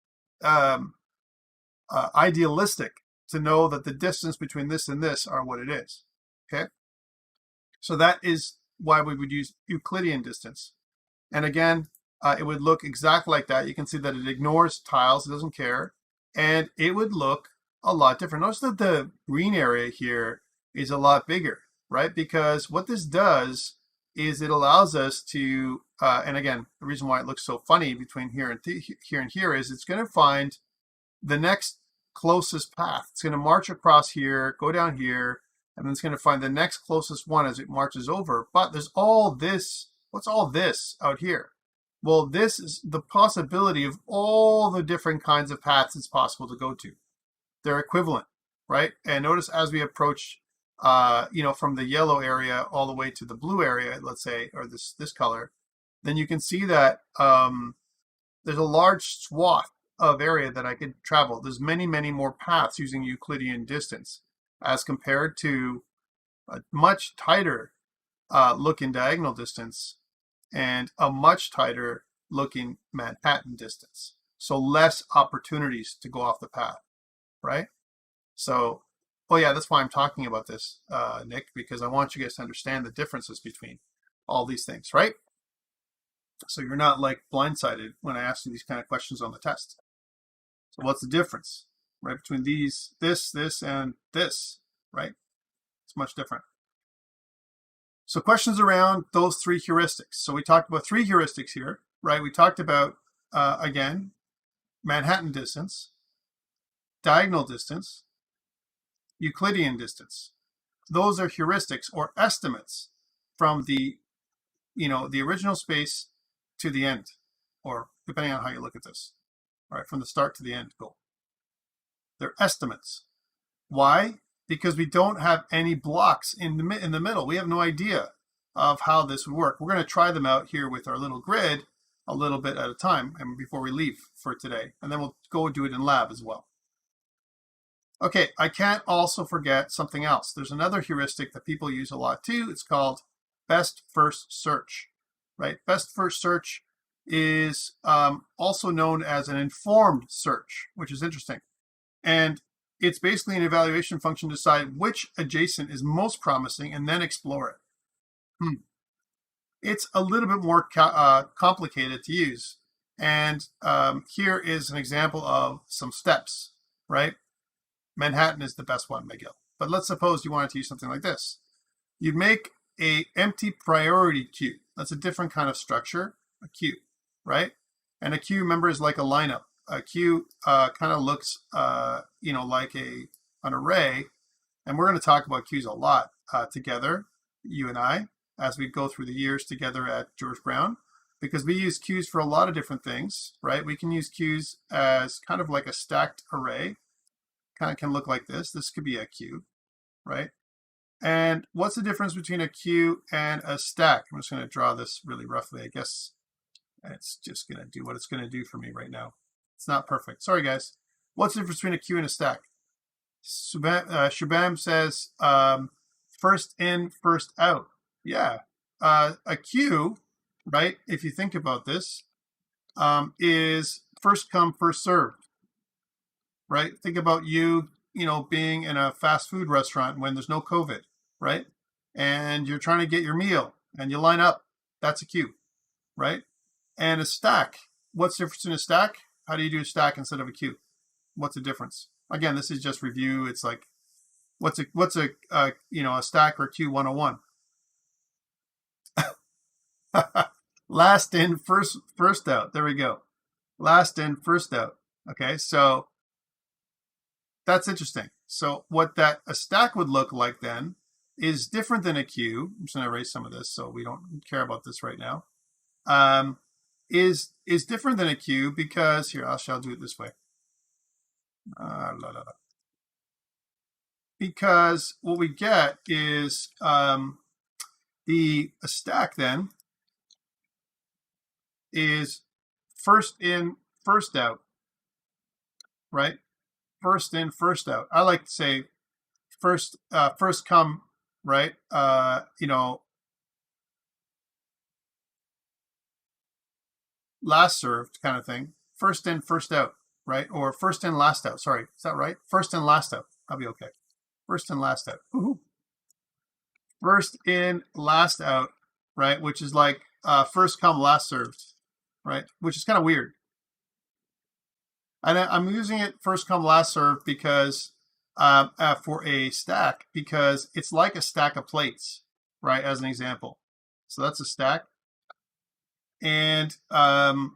idealistic to know that the distance between this and this are what it is. Okay? So that is why we would use Euclidean distance. And again, it would look exactly like that. You can see that it ignores tiles. It doesn't care. And it would look a lot different. Notice that the green area here is a lot bigger, right? Because what this does is it allows us to, and again, the reason why it looks so funny between here and here is it's going to find the next closest path. It's going to march across here, go down here, and then it's going to find the next closest one as it marches over. But there's all this. What's all this out here? Well, this is the possibility of all the different kinds of paths it's possible to go to. They're equivalent, right? And notice as we approach, you know, from the yellow area all the way to the blue area, let's say, or this color, then you can see that there's a large swath of area that I could travel. There's many, many more paths using Euclidean distance as compared to a much tighter looking diagonal distance and a much tighter looking Manhattan distance. So less opportunities to go off the path, right? So, oh yeah, that's why I'm talking about this, Nick, because I want you guys to understand the differences between all these things, right? So you're not like blindsided when I ask you these kind of questions on the test. So what's the difference, right, between these, this, and this, right? It's much different. So questions around those 3 heuristics. So we talked about 3 heuristics here, right? We talked about, again, Manhattan distance, diagonal distance, Euclidean distance. Those are heuristics or estimates from the, you know, the original space to the end, or depending on how you look at this, right, from the start to the end goal. They're estimates. Why? Because we don't have any blocks in the middle. We have no idea of how this would work. We're going to try them out here with our little grid a little bit at a time and before we leave for today. And then we'll go do it in lab as well. Okay, I can't also forget something else. There's another heuristic that people use a lot too. It's called best first search, right? Best first search is also known as an informed search, which is interesting. And it's basically an evaluation function to decide which adjacent is most promising and then explore it. It's a little bit more complicated to use. And here is an example of some steps, right? Manhattan is the best one, McGill. But let's suppose you wanted to use something like this. You'd make an empty priority queue. That's a different kind of structure, a queue, right? And a queue, remember, is like a lineup a queue kind of looks, like an array, and we're going to talk about queues a lot together, you and I, as we go through the years together at George Brown, because we use queues for a lot of different things, right? We can use queues as kind of like a stacked array, kind of can look like this. This could be a queue, right? And what's the difference between a queue and a stack? I'm just going to draw this really roughly. I guess it's just going to do what it's going to do for me right now. It's not perfect. Sorry, guys. What's the difference between a queue and a stack? Shabam says first in, first out. Yeah. A queue, right, if you think about this, is first come, first served, right? Think about you being in a fast food restaurant when there's no COVID, right? And you're trying to get your meal and you line up. That's a queue, right? And a stack. What's the difference in a stack? How do you do a stack instead of a queue? What's the difference? Again, this is just review. It's like, what's a stack or queue 101? Last in, first out. There we go. Last in, first out. Okay, so that's interesting. So what a stack would look like then is different than a queue. I'm just going to erase some of this so we don't care about this right now. Is different than a queue because here I'll do it this way. Because what we get is a stack then is first in, first out, right? First in, first out. I like to say first come, right? Last served kind of thing. First in, first out, right? Or first in, last out. Sorry, is that right? First in, last out. I'll be okay. First in, last out. Woo-hoo. First in, last out, right? Which is like first come, last served, right? Which is kind of weird. And I'm using it first come, last served because for a stack, because it's like a stack of plates, right? As an example. So that's a stack. And I'll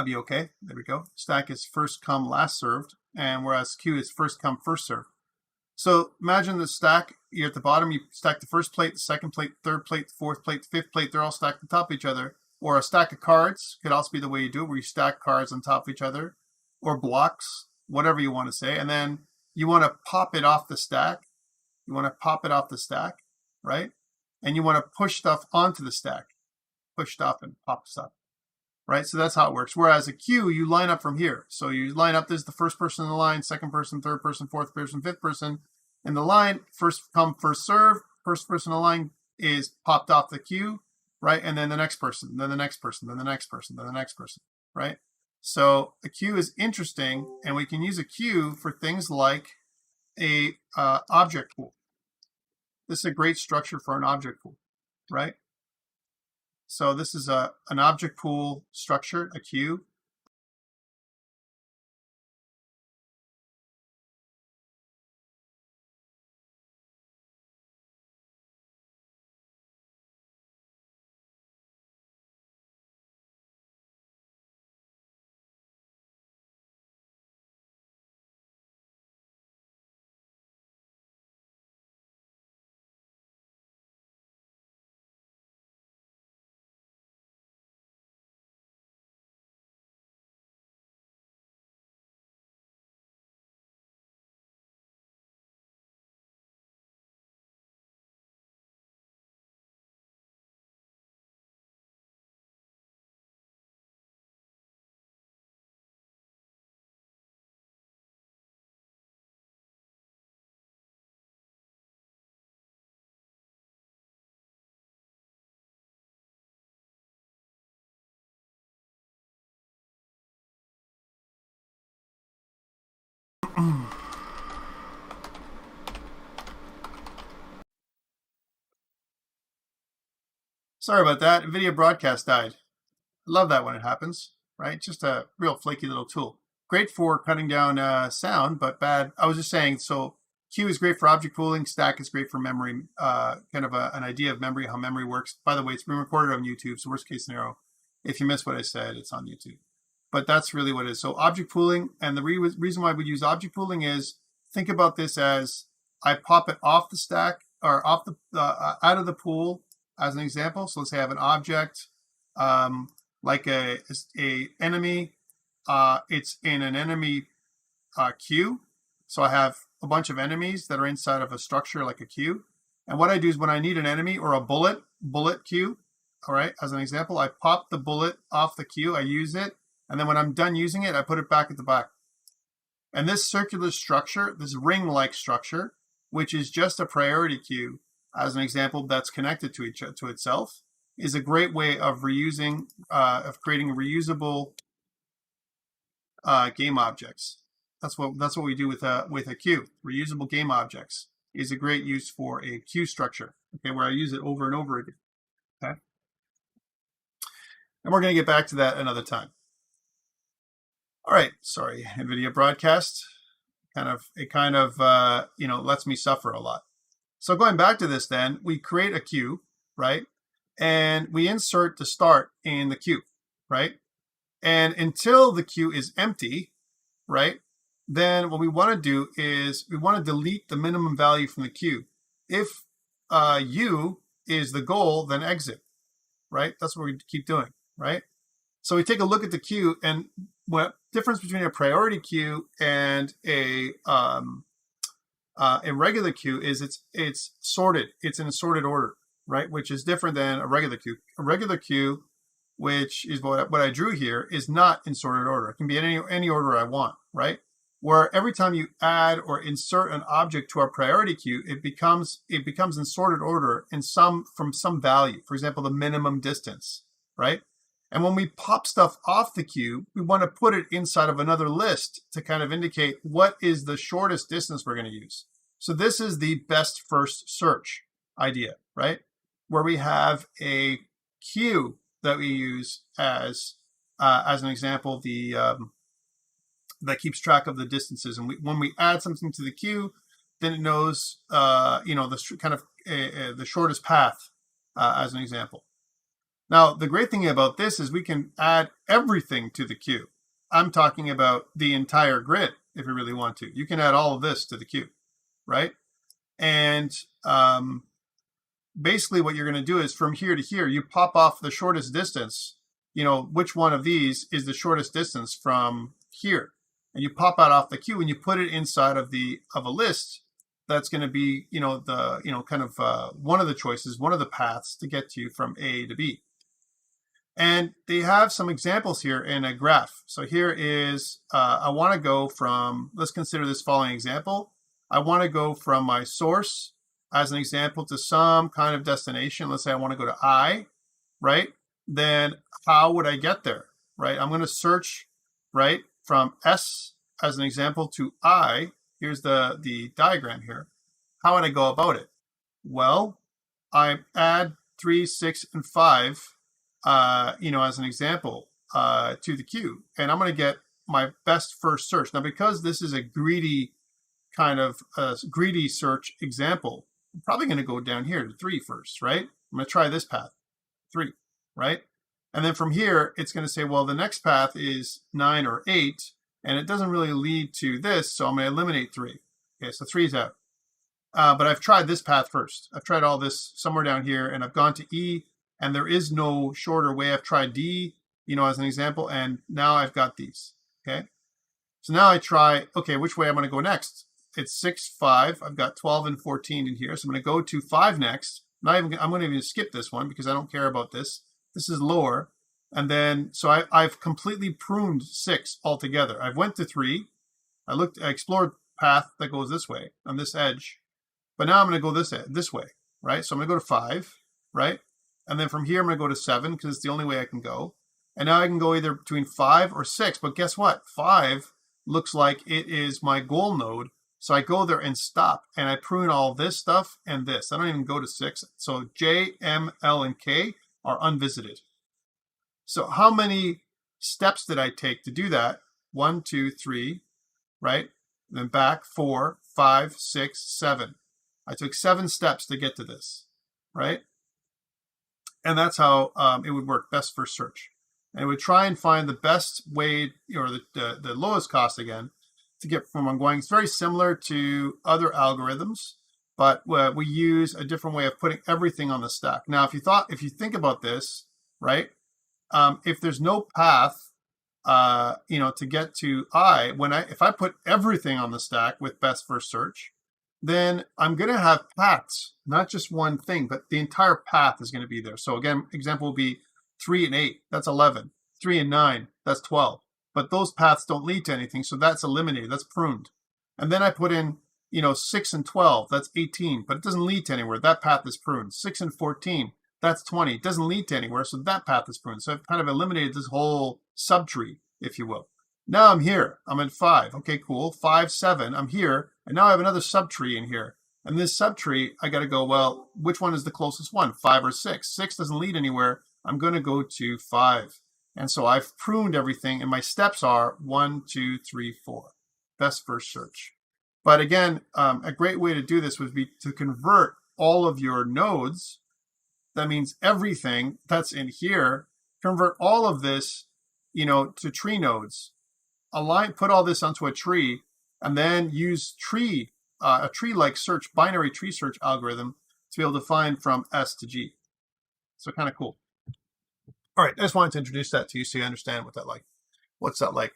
be okay. There we go. Stack is first come, last served, and whereas queue is first come, first served. So imagine the stack. You're at the bottom. You stack the first plate, the second plate, third plate, the fourth plate, the fifth plate. They're all stacked on top of each other. Or a stack of cards could also be the way you do it, where you stack cards on top of each other, or blocks, whatever you want to say. And then you want to pop it off the stack. You want to pop it off the stack, right? And you want to push stuff onto the stack. Push stuff and pop stuff, right? So that's how it works. Whereas a queue, you line up from here. So you line up, this is the first person in the line, second person, third person, fourth person, fifth person in the line. First come, first serve. First person in the line is popped off the queue, right? And then the next person, then the next person, then the next person, then the next person, right? So a queue is interesting, and we can use a queue for things like a object pool. This is a great structure for an object pool, right? So this is an object pool structure, a queue. Sorry about that. Video broadcast died. I love that when it happens, right? Just a real flaky little tool. Great for cutting down sound, but bad. I was just saying, so queue is great for object pooling. Stack is great for memory, kind of an idea of memory, how memory works. By the way, it's been recorded on YouTube, so worst case scenario, if you missed what I said, it's on YouTube. but that's really what it is. So object pooling, and the reason why we use object pooling is, think about this as I pop it off the stack or off the out of the pool as an example. So let's say I have an object like a enemy. It's in an enemy queue. So I have a bunch of enemies that are inside of a structure like a queue. And what I do is when I need an enemy or a bullet queue, all right, as an example, I pop the bullet off the queue, I use it, and then when I'm done using it, I put it back at the back. And this circular structure, this ring-like structure, which is just a priority queue, as an example, that's connected to itself, is a great way of reusing, of creating reusable game objects. That's what we do with a queue. Reusable game objects is a great use for a queue structure. Okay, where I use it over and over again. Okay, and we're going to get back to that another time. All right, sorry, NVIDIA broadcast. It kind of lets me suffer a lot. So going back to this, then we create a queue, right? And we insert the start in the queue, right? And until the queue is empty, right? Then what we want to do is we want to delete the minimum value from the queue. If U is the goal, then exit, right? That's what we keep doing, right? So we take a look at the queue, and what difference between a priority queue and a regular queue is it's sorted. It's in a sorted order, right? Which is different than a regular queue. A regular queue, which is what I drew here, is not in sorted order. It can be in any order I want, right? Where every time you add or insert an object to our priority queue, it becomes in sorted order from some value. For example, the minimum distance, right? And when we pop stuff off the queue, we want to put it inside of another list to kind of indicate what is the shortest distance we're going to use. So this is the best first search idea, right? Where we have a queue that we use as an example, that keeps track of the distances. And when we add something to the queue, then it knows, the shortest path as an example. Now, the great thing about this is we can add everything to the queue. I'm talking about the entire grid if you really want to. You can add all of this to the queue, right? And basically what you're going to do is from here to here, you pop off the shortest distance, which one of these is the shortest distance from here. And you pop out off the queue and you put it inside of a list that's going to be, one of the choices, one of the paths to get you from A to B. And they have some examples here in a graph. So here is, I want to go from, let's consider this following example. I want to go from my source, as an example, to some kind of destination. Let's say I want to go to I, right? Then how would I get there, right? I'm going to search, right, from S, as an example, to I. Here's the diagram here. How would I go about it? Well, I add 3, 6, and 5, as an example, to the queue. And I'm going to get my best first search. Now, because this is a greedy greedy search example, I'm probably going to go down here to 3 first, right? I'm going to try this path, 3, right? And then from here, it's going to say, well, the next path is 9 or 8, and it doesn't really lead to this, so I'm going to eliminate 3. Okay, so 3 is out. But I've tried this path first. I've tried all this somewhere down here, and I've gone to E, and there is no shorter way. I've tried D, as an example, and now I've got these, okay? So now I try, okay, which way I'm going to go next? It's 6, 5. I've got 12 and 14 in here, so I'm going to go to 5 next. I'm going to even skip this one because I don't care about this. This is lower. And then, so I've completely pruned 6 altogether. I went to 3. I explored path that goes this way on this edge. But now I'm going to go this way, right? So I'm going to go to 5, right? And then from here, I'm going to go to 7 because it's the only way I can go. And now I can go either between 5 or 6. But guess what? 5 looks like it is my goal node. So I go there and stop, and I prune all this stuff and this. I don't even go to 6. So J, M, L, and K are unvisited. So how many steps did I take to do that? 1, 2, 3, right? And then back 4, 5, 6, 7. I took 7 steps to get to this, right? And that's how it would work, best first search. and it would try and find the best way, or the lowest cost again, to get from where I'm going. It's very similar to other algorithms, but we use a different way of putting everything on the stack. Now, if you think about this, right? If there's no path, to get to I, if I put everything on the stack with best first search, then I'm going to have paths, not just one thing, but the entire path is going to be there. So again, example will be 3 and 8, that's 11. 3 and 9, that's 12. But those paths don't lead to anything, so that's eliminated, that's pruned. And then I put in, 6 and 12, that's 18, but it doesn't lead to anywhere. That path is pruned. 6 and 14, that's 20. It doesn't lead to anywhere, so that path is pruned. So I've kind of eliminated this whole subtree, if you will. Now I'm here. I'm at 5. Okay, cool. 5, 7. I'm here. And now I have another subtree in here. And this subtree, I got to go, well, which one is the closest one? 5 or 6? 6 doesn't lead anywhere. I'm going to go to 5. And so I've pruned everything, and my steps are 1, 2, 3, 4. Best first search. But again, a great way to do this would be to convert all of your nodes. That means everything that's in here, convert all of this, to tree nodes. Put all this onto a tree, and then use a tree-like search, binary tree search algorithm to be able to find from S to G. So kind of cool. All right, I just wanted to introduce that to you so you understand what's that like.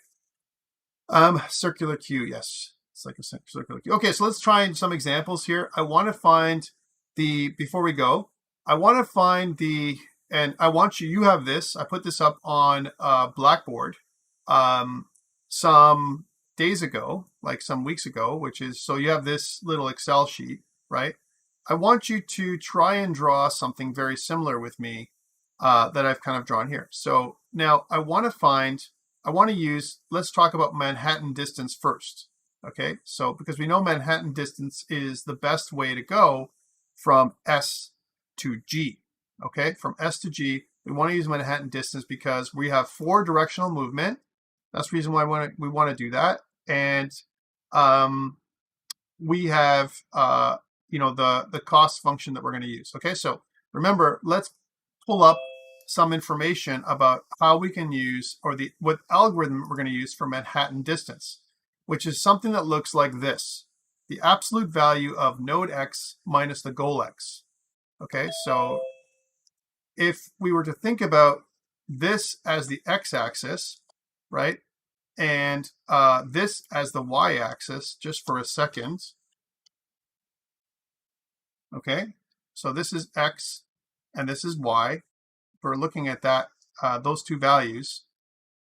Circular queue, yes. It's like a circular queue. Okay, so let's try some examples here. I want to find before we go, I want to find and I want you have this. I put this up on Blackboard some days ago, like some weeks ago, so you have this little Excel sheet, right? I want you to try and draw something very similar with me that I've kind of drawn here. So now I want to use, let's talk about Manhattan distance first. Okay, so because we know Manhattan distance is the best way to go from S to G. Okay, from S to G, we want to use Manhattan distance because we have 4 directional movement. That's the reason why we want to do that. And we have the cost function that we're going to use. Okay, so remember, let's pull up some information about how we can use, or what algorithm we're going to use for Manhattan distance, which is something that looks like this: the absolute value of node X minus the goal X. Okay, so if we were to think about this as the x-axis, right, and this as the y-axis, just for a second. Okay, so this is x and this is y. We're looking at that, those two values,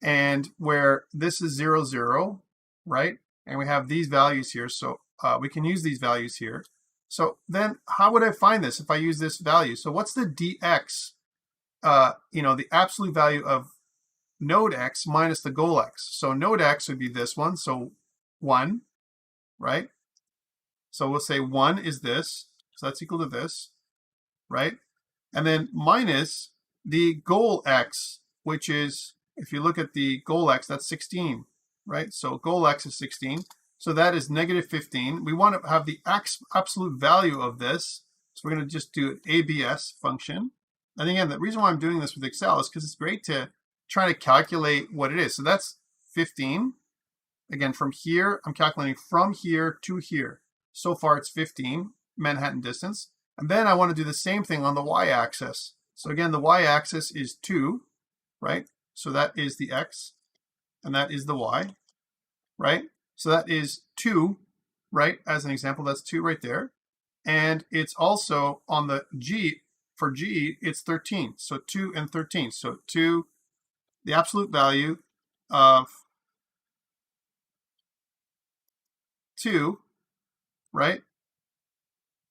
and where this is 0, 0, right, and we have these values here, so we can use these values here. So then how would I find this if I use this value? So what's the dx? The absolute value of node x minus the goal x. So node x would be this one, so 1, right? So we'll say 1 is this, so that's equal to this, right? And then minus the goal x, which is, if you look at the goal x, that's 16, right? So goal x is 16. So that is negative 15. We want to have the absolute value of this. So we're going to just do an ABS function. And again, the reason why I'm doing this with Excel is because it's great to try to calculate what it is. So that's 15. Again, from here, I'm calculating from here to here. So far, it's 15, Manhattan distance. And then I want to do the same thing on the y-axis. So again, the y-axis is 2, right? So that is the x, and that is the y, right? So that is 2, right? As an example, that's 2 right there. And it's also on the g, for g, it's 13. So 2 and 13. So 2, the absolute value of 2, right,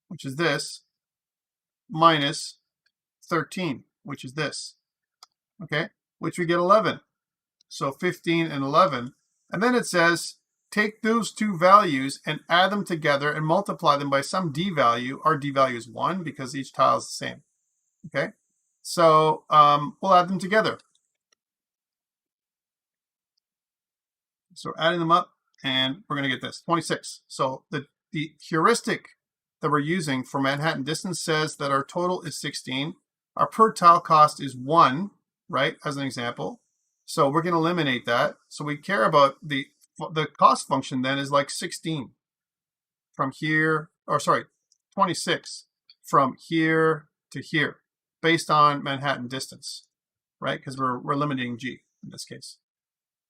which is this, minus 13, which is this, okay, which we get 11. So 15 and 11. And then it says, take those two values and add them together and multiply them by some d value. Our d value is 1 because each tile is the same. Okay, so we'll add them together. So adding them up, and we're going to get this, 26. So the heuristic that we're using for Manhattan distance says that our total is 16. Our per tile cost is 1, right, as an example. So we're going to eliminate that. So we care about the cost function then is like 16 from here, or sorry, 26 from here to here based on Manhattan distance, right? Because we're limiting G in this case.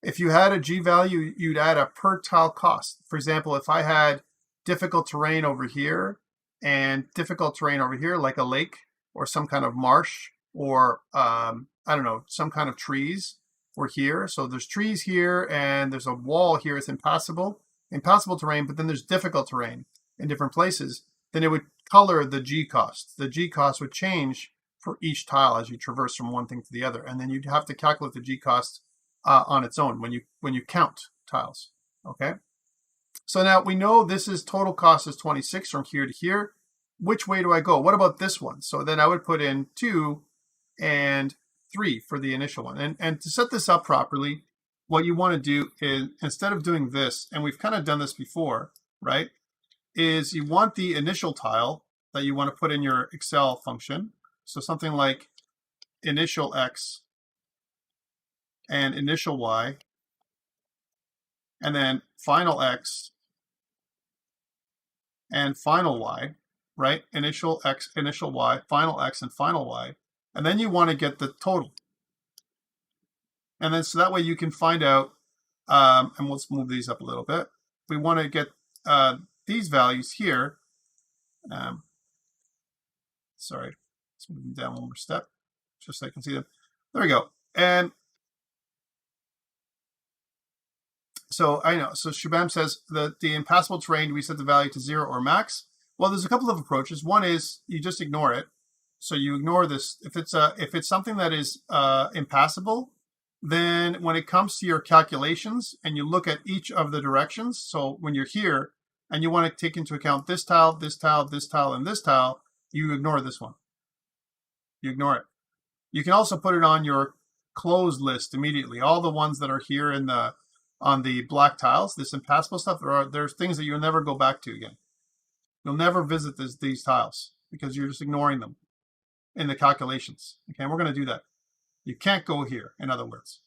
If you had a G value, you'd add a per tile cost. For example, if I had difficult terrain over here and difficult terrain over here, like a lake or some kind of marsh or, I don't know, some kind of trees were here. So there's trees here and there's a wall here. It's impassable terrain, but then there's difficult terrain in different places. Then it would color the G cost. The G cost would change for each tile as you traverse from one thing to the other. And then you'd have to calculate the G cost on its own when you count tiles. Okay. So now we know this is total cost is 26 from here to here. Which way do I go? What about this one? So then I would put in 2 and 3 for the initial one. And to set this up properly, what you want to do is, instead of doing this, and we've kind of done this before, right, is you want the initial tile that you want to put in your Excel function. So something like initial X and initial Y, and then final X and final Y, right? Initial X, initial Y, final X, and final Y. And then you want to get the total. And then so that way you can find out, and let's move these up a little bit. We want to get these values here. Sorry, let's move them down one more step, just so I can see them. There we go. And so I know, so Shubham says that the impassable terrain, we set the value to 0 or max. Well, there's a couple of approaches. One is you just ignore it. So you ignore this. If it's something that is impassable, then when it comes to your calculations and you look at each of the directions, so when you're here and you want to take into account this tile, this tile, this tile, and this tile, you ignore this one. You ignore it. You can also put it on your closed list immediately. All the ones that are here in the on the black tiles, this impassable stuff, there's things that you'll never go back to again. You'll never visit these tiles because you're just ignoring them in the calculations. Okay, and we're going to do that. You can't go here, in other words.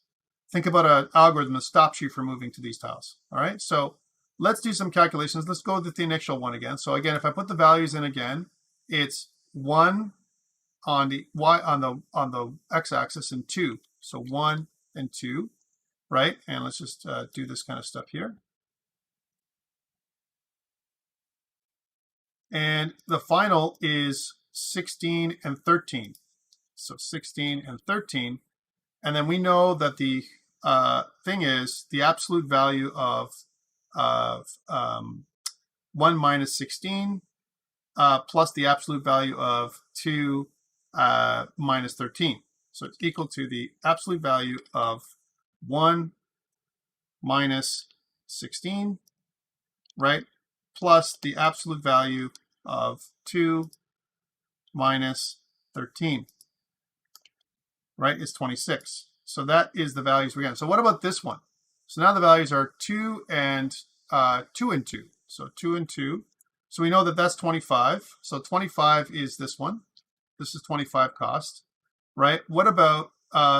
Think about an algorithm that stops you from moving to these tiles. All right, so let's do some calculations. Let's go with the initial one again. So again, if I put the values in again, it's 1 on the y on the x-axis and 2. So 1 and 2, right? And let's just do this kind of stuff here. And the final is 16 and 13. So 16 and 13. And then we know that the thing is the absolute value of 1 minus 16 plus the absolute value of 2 minus 13. So it's equal to the absolute value of 1 minus 16, right? Plus the absolute value of 2 minus 13, right, is 26. So that is the values we're getting. So what about this one? So now the values are 2 and 2. So 2 and 2. So we know that that's 25. So 25 is this one. This is 25 cost, right? What about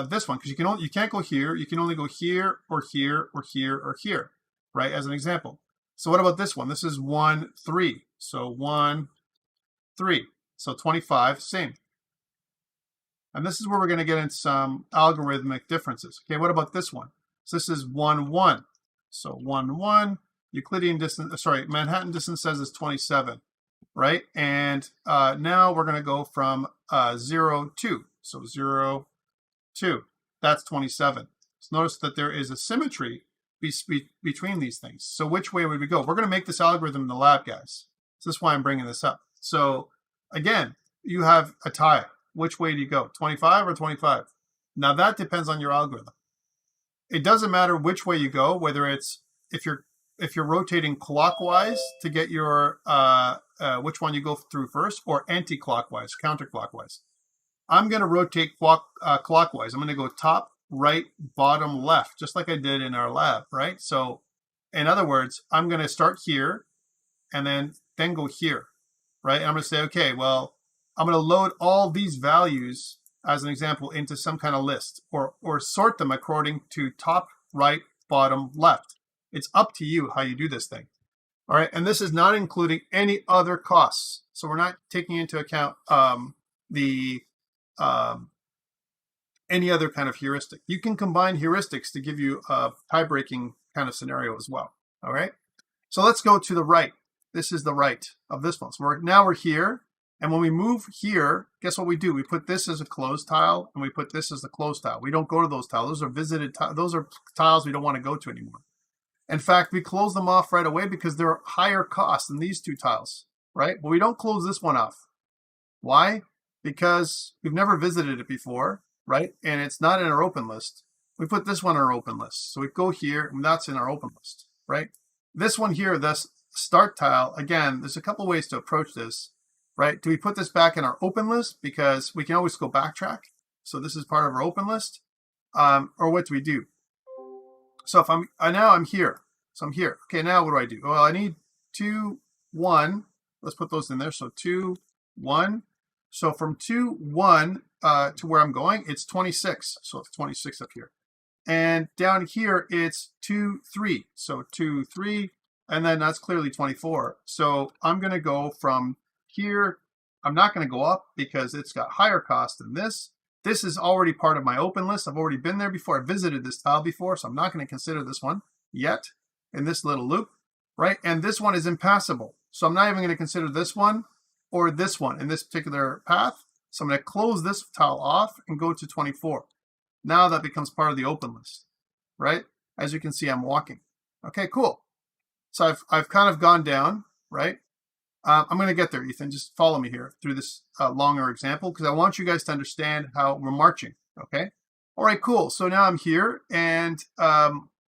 this one? Because you can't go here. You can only go here or here or here or here, right? As an example. So what about this one? This is 1, 3. So 1, 3. So 25, same. And this is where we're going to get into some algorithmic differences. Okay, what about this one? So this is 1, 1. So 1, 1. Euclidean distance, sorry, Manhattan distance says it's 27, right? And now we're going to go from 0, 2. So 0, 2. That's 27. So notice that there is a symmetry between these things. So which way would we go? We're going to make this algorithm in the lab, guys. So that's why I'm bringing this up. So again, you have a tile. Which way do you go? 25 or 25? Now that depends on your algorithm. It doesn't matter which way you go, whether it's if you're rotating clockwise to get your which one you go through first, or anti-clockwise, counterclockwise. I'm going to rotate clockwise. I'm going to go top, right, bottom, left, just like I did in our lab, right? So in other words, I'm going to start here and then go here, right? And I'm going to say, okay, well, I'm going to load all these values as an example, into some kind of list, or sort them according to top, right, bottom, left. It's up to you how you do this thing. All right, and this is not including any other costs. So we're not taking into account any other kind of heuristic. You can combine heuristics to give you a tie-breaking kind of scenario as well. All right, so let's go to the right. This is the right of this one. So now we're here, and when we move here, guess what we do? We put this as a closed tile, and we put this as a closed tile. We don't go to those tiles. Those are visited tiles. Those are tiles we don't want to go to anymore. In fact, we close them off right away because they're higher cost than these two tiles, right? But we don't close this one off. Why? Because we've never visited it before, right? And it's not in our open list. We put this one in our open list. So we go here, and that's in our open list, right? This one here, this start tile, again, there's a couple ways to approach this, right? Do we put this back in our open list? Because we can always go backtrack. So this is part of our open list. Or what do we do? So if now I'm here. So I'm here. Okay, now what do I do? Well, I need 2, 1. Let's put those in there. So 2, 1. So from 2, 1 to where I'm going, it's 26. So it's 26 up here. And down here, it's 2, 3. So 2, 3. And then that's clearly 24. So I'm going to go from here. I'm not going to go up because it's got higher cost than this. This is already part of my open list. I've already been there before. I visited this tile before, so I'm not going to consider this one yet in this little loop, right? And this one is impassable. So I'm not even going to consider this one or this one in this particular path. So I'm going to close this tile off and go to 24. Now that becomes part of the open list, right? As you can see, I'm walking. Okay, cool. So I've kind of gone down, right? I'm going to get there, Ethan. Just follow me here through this longer example because I want you guys to understand how we're marching, okay? All right, cool. So now I'm here, and,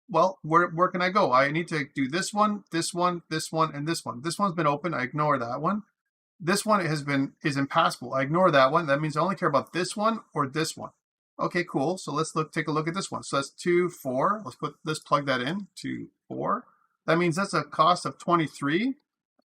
well, where can I go? I need to do this one, this one, this one, and this one. This one's been open. I ignore that one. This one is impassable. I ignore that one. That means I only care about this one or this one. Okay, cool. So let's take a look at this one. So that's 2, 4. Let's plug that in, 2, 4. That means that's a cost of 23.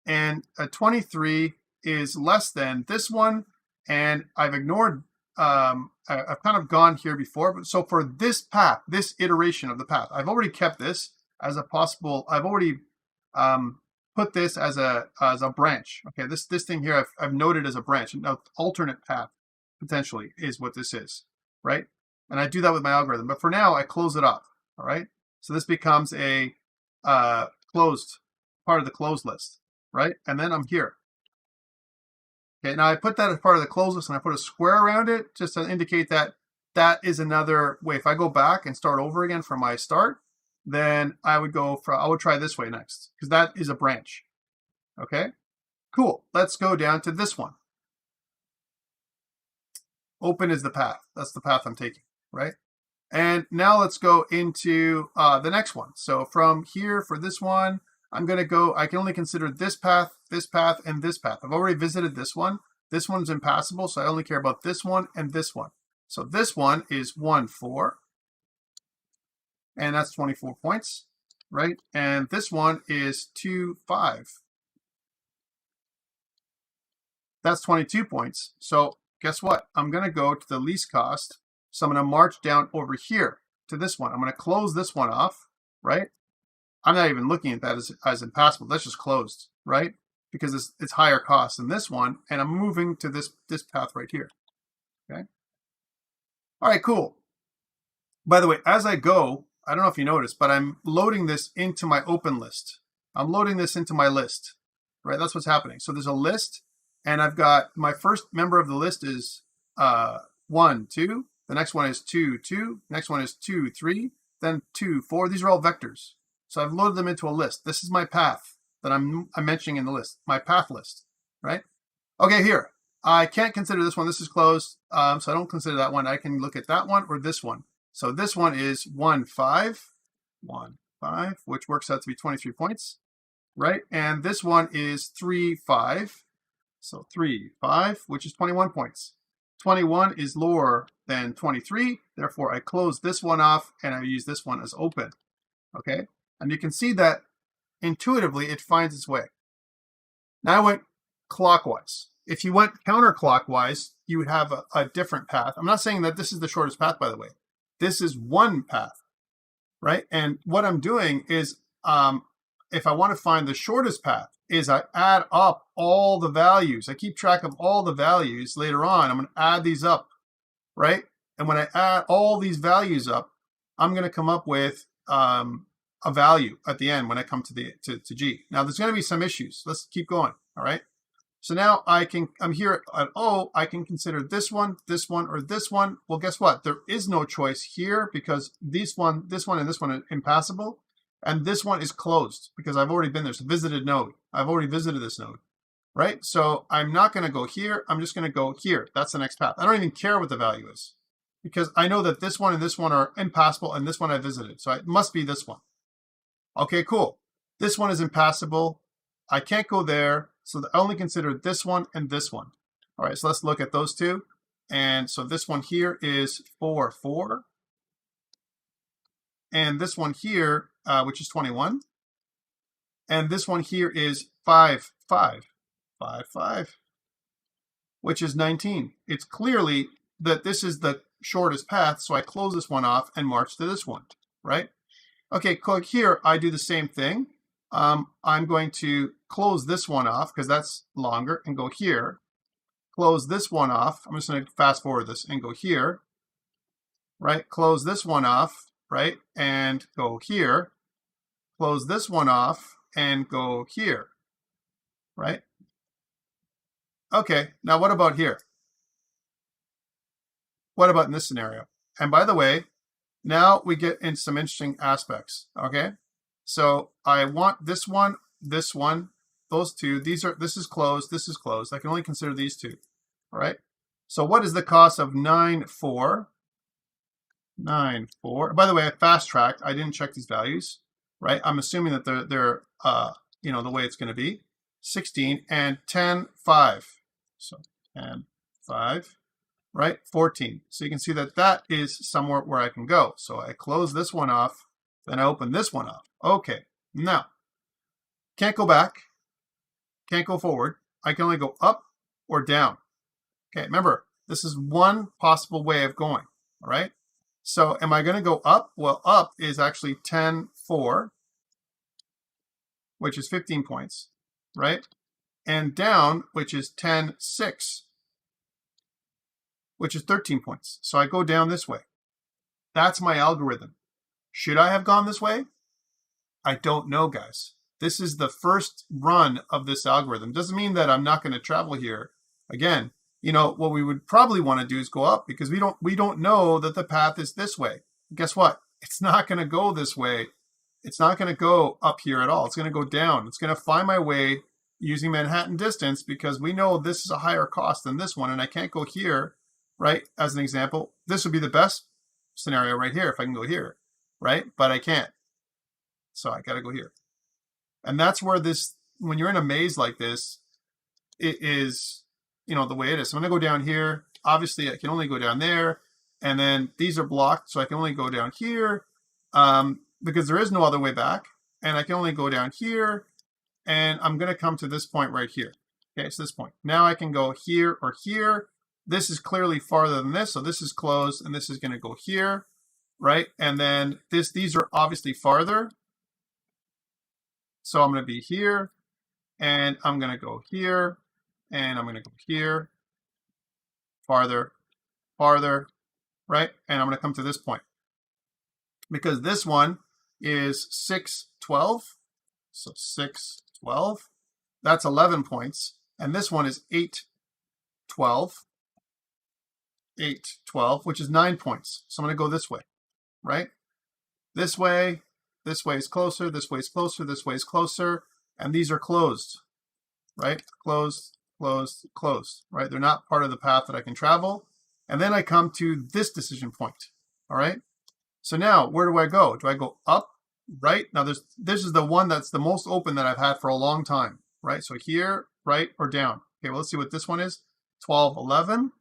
And a 23 is less than this one, and I've ignored, I've kind of gone here before, but so for this path, this iteration of the path, I've already kept this as a possible, I've already put this as a branch. Okay, this thing here I've noted as a branch, an alternate path potentially is what this is, right? And I do that with my algorithm, but for now I close it off, all right? So this becomes a closed, part of the closed list. Right? And then I'm here. Okay, now I put that as part of the closed list and I put a square around it just to indicate that that is another way. If I go back and start over again from my start, then I would try this way next because that is a branch. Okay, cool. Let's go down to this one. Open is the path. That's the path I'm taking, right? And now let's go into the next one. So from here for this one, I'm going to go, I can only consider this path, and this path. I've already visited this one. This one's impassable, so I only care about this one and this one. So this one is 1, 4, and that's 24 points, right? And this one is 2, 5. That's 22 points. So guess what? I'm going to go to the least cost. So I'm going to march down over here to this one. I'm going to close this one off, right? I'm not even looking at that as impassable. That's just closed, right? Because it's higher cost than this one, and I'm moving to this path right here. Okay. All right, cool. By the way, as I go, I don't know if you noticed, but I'm loading this into my open list. I'm loading this into my list, right? That's what's happening. So there's a list, and I've got my first member of the list is 1, 2. The next one is 2, 2. Next one is 2, 3. Then 2, 4. These are all vectors. So I've loaded them into a list. This is my path that I'm mentioning in the list, my path list, right? Okay, here. I can't consider this one. This is closed, so I don't consider that one. I can look at that one or this one. So this one is 1, 5, 1, 5, which works out to be 23 points, right? And this one is 3, 5. So 3, 5, which is 21 points. 21 is lower than 23. Therefore, I close this one off and I use this one as open, okay? And you can see that intuitively it finds its way. Now I went clockwise. If you went counterclockwise, you would have a different path. I'm not saying that this is the shortest path, by the way. This is one path, right? And what I'm doing is, if I want to find the shortest path, is I add up all the values. I keep track of all the values later on. I'm going to add these up, right? And when I add all these values up, I'm going to come up with a value at the end when I come to G. Now, there's going to be some issues. Let's keep going, all right? So now I'm here at O, I can consider this one, or this one. Well, guess what? There is no choice here because this one, and this one are impassable. And this one is closed because I've already been there. It's a visited node. I've already visited this node, right? So I'm not going to go here. I'm just going to go here. That's the next path. I don't even care what the value is because I know that this one and this one are impassable and this one I visited. So it must be this one. Okay, cool. This one is impassable. I can't go there. So I only consider this one and this one. All right, so let's look at those two. And so this one here is 4, 4. And this one here, which is 21. And this one here is 5, 5, 5, 5, which is 19. It's clearly that this is the shortest path, so I close this one off and march to this one, right? Okay, click here, I do the same thing. I'm going to close this one off because that's longer and go here. Close this one off. I'm just going to fast forward this and go here, right? Close this one off, right? And go here. Close this one off and go here, right? Okay, now what about here? What about in this scenario? And by the way, now we get into some interesting aspects, okay? So I want this one, those two. This is closed, this is closed. I can only consider these two, all right? So what is the cost of 9, 4? 9, 4. By the way, I fast tracked. I didn't check these values, right? I'm assuming that they're the way it's going to be. 16 and 10, 5. So 10, 5, right? 14. So you can see that that is somewhere where I can go. So I close this one off, then I open this one up. Okay, now, can't go back, can't go forward. I can only go up or down. Okay, remember, this is one possible way of going, all right? So am I going to go up? Well, up is actually 10, 4, which is 15 points, right? And down, which is 10, 6, which is 13 points. So I go down this way. That's my algorithm. Should I have gone this way? I don't know, guys. This is the first run of this algorithm. Doesn't mean that I'm not going to travel here. Again, what we would probably want to do is go up because we don't know that the path is this way. Guess what? It's not going to go this way. It's not going to go up here at all. It's going to go down. It's going to find my way using Manhattan distance because we know this is a higher cost than this one, and I can't go here, right? As an example, this would be the best scenario right here if I can go here, right? But I can't. So I got to go here. And that's where when you're in a maze like this, it is, the way it is. So I'm going to go down here. Obviously, I can only go down there. And then these are blocked, so I can only go down here because there is no other way back. And I can only go down here. And I'm going to come to this point right here. Okay, it's this point. Now I can go here or here. This is clearly farther than this, so this is closed, and this is going to go here, right? And then these are obviously farther. So I'm going to be here, and I'm going to go here, and I'm going to go here, farther, farther, right? And I'm going to come to this point. Because this one is 6, 12. So 6, 12. That's 11 points. And this one is 8, 12. 8, 12, which is 9 points. So I'm going to go this way, right? This way is closer, this way is closer, this way is closer, and these are closed, right? Closed, closed, closed, right? They're not part of the path that I can travel. And then I come to this decision point, all right? So now, where do I go? Do I go up, right? Now, this is the one that's the most open that I've had for a long time, right? So here, right, or down. Okay, well, let's see what this one is. 12, 11.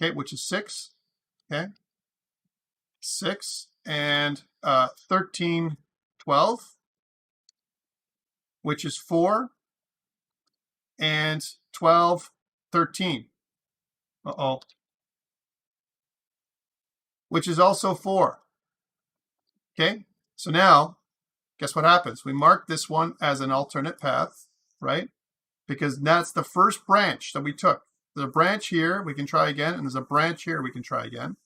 Okay, which is 6. Okay. 6 and 13, 12, which is 4, and 12, 13. Uh-oh. Which is also 4. Okay, so now, guess what happens? We mark this one as an alternate path, right? Because that's the first branch that we took. There's a branch here, we can try again, and there's a branch here, we can try again.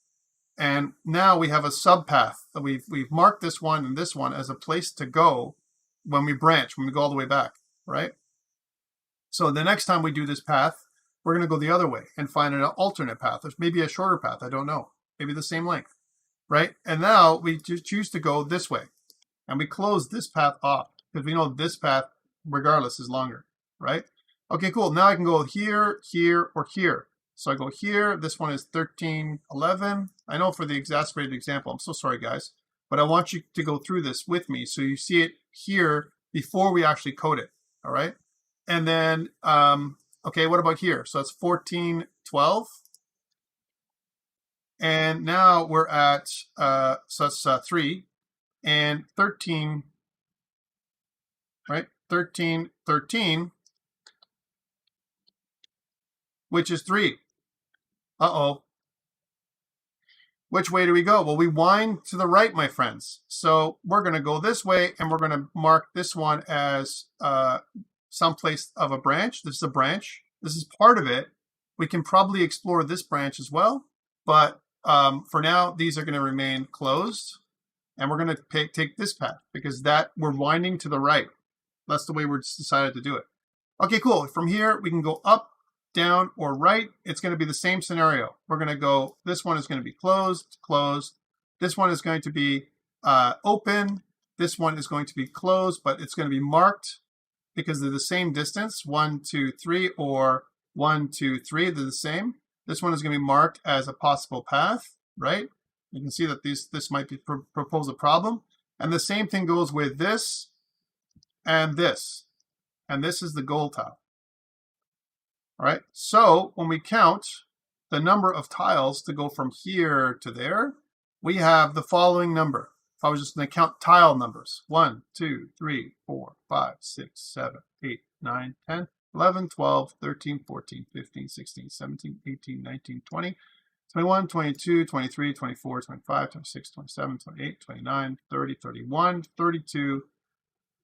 And now we have a subpath. We've marked this one and this one as a place to go when we branch, when we go all the way back, right? So the next time we do this path, we're going to go the other way and find an alternate path. There's maybe a shorter path, I don't know. Maybe the same length, right? And now we choose to go this way. And we close this path off because we know this path, regardless, is longer, right? Okay, cool. Now I can go here, here, or here. So I go here. This one is 13, 11. I know for the exacerbated example, I'm so sorry, guys, but I want you to go through this with me so you see it here before we actually code it, all right? And then, okay, what about here? So it's 14, 12. And now we're at, so that's 3 and 13, right? 13, 13, which is 3. Uh-oh. Which way do we go? Well, we wind to the right, my friends. So we're going to go this way, and we're going to mark this one as some place of a branch. This is a branch. This is part of it. We can probably explore this branch as well, but for now, these are going to remain closed, and we're going to take this path because that we're winding to the right. That's the way we're decided to do it. Okay, cool. From here, we can go up, down, or right. It's going to be the same scenario. We're going to go, this one is going to be closed, closed. This one is going to be open. This one is going to be closed, but it's going to be marked because they're the same distance, 1, 2, 3, or 1, 2, 3, they're the same. This one is going to be marked as a possible path, right? You can see that this might be propose a problem. And the same thing goes with this and this. And this is the goal tile. All right, so when we count the number of tiles to go from here to there, we have the following number. If I was just going to count tile numbers, 1, 2, 3, 4, 5, 6, 7, 8, 9, 10, 11, 12, 13, 14, 15, 16, 17, 18, 19, 20, 21, 22, 23, 24, 25, 26, 27, 28, 29, 30, 31, 32.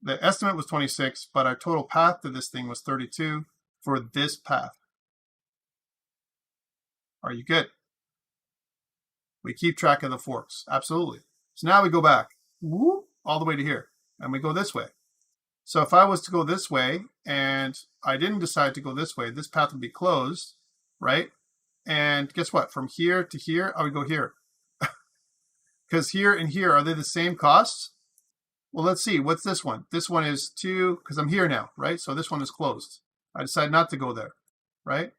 The estimate was 26, but our total path to this thing was 32 for this path. Are you good? We keep track of the forks. Absolutely. So now we go back whoop, all the way to here, and we go this way. So if I was to go this way and I didn't decide to go this way, this path would be closed, right? And guess what? From here to here, I would go here. Because here and here, are they the same costs? Well, let's see. What's this one? This one is 2, because I'm here now, right? So this one is closed. I decided not to go there, right?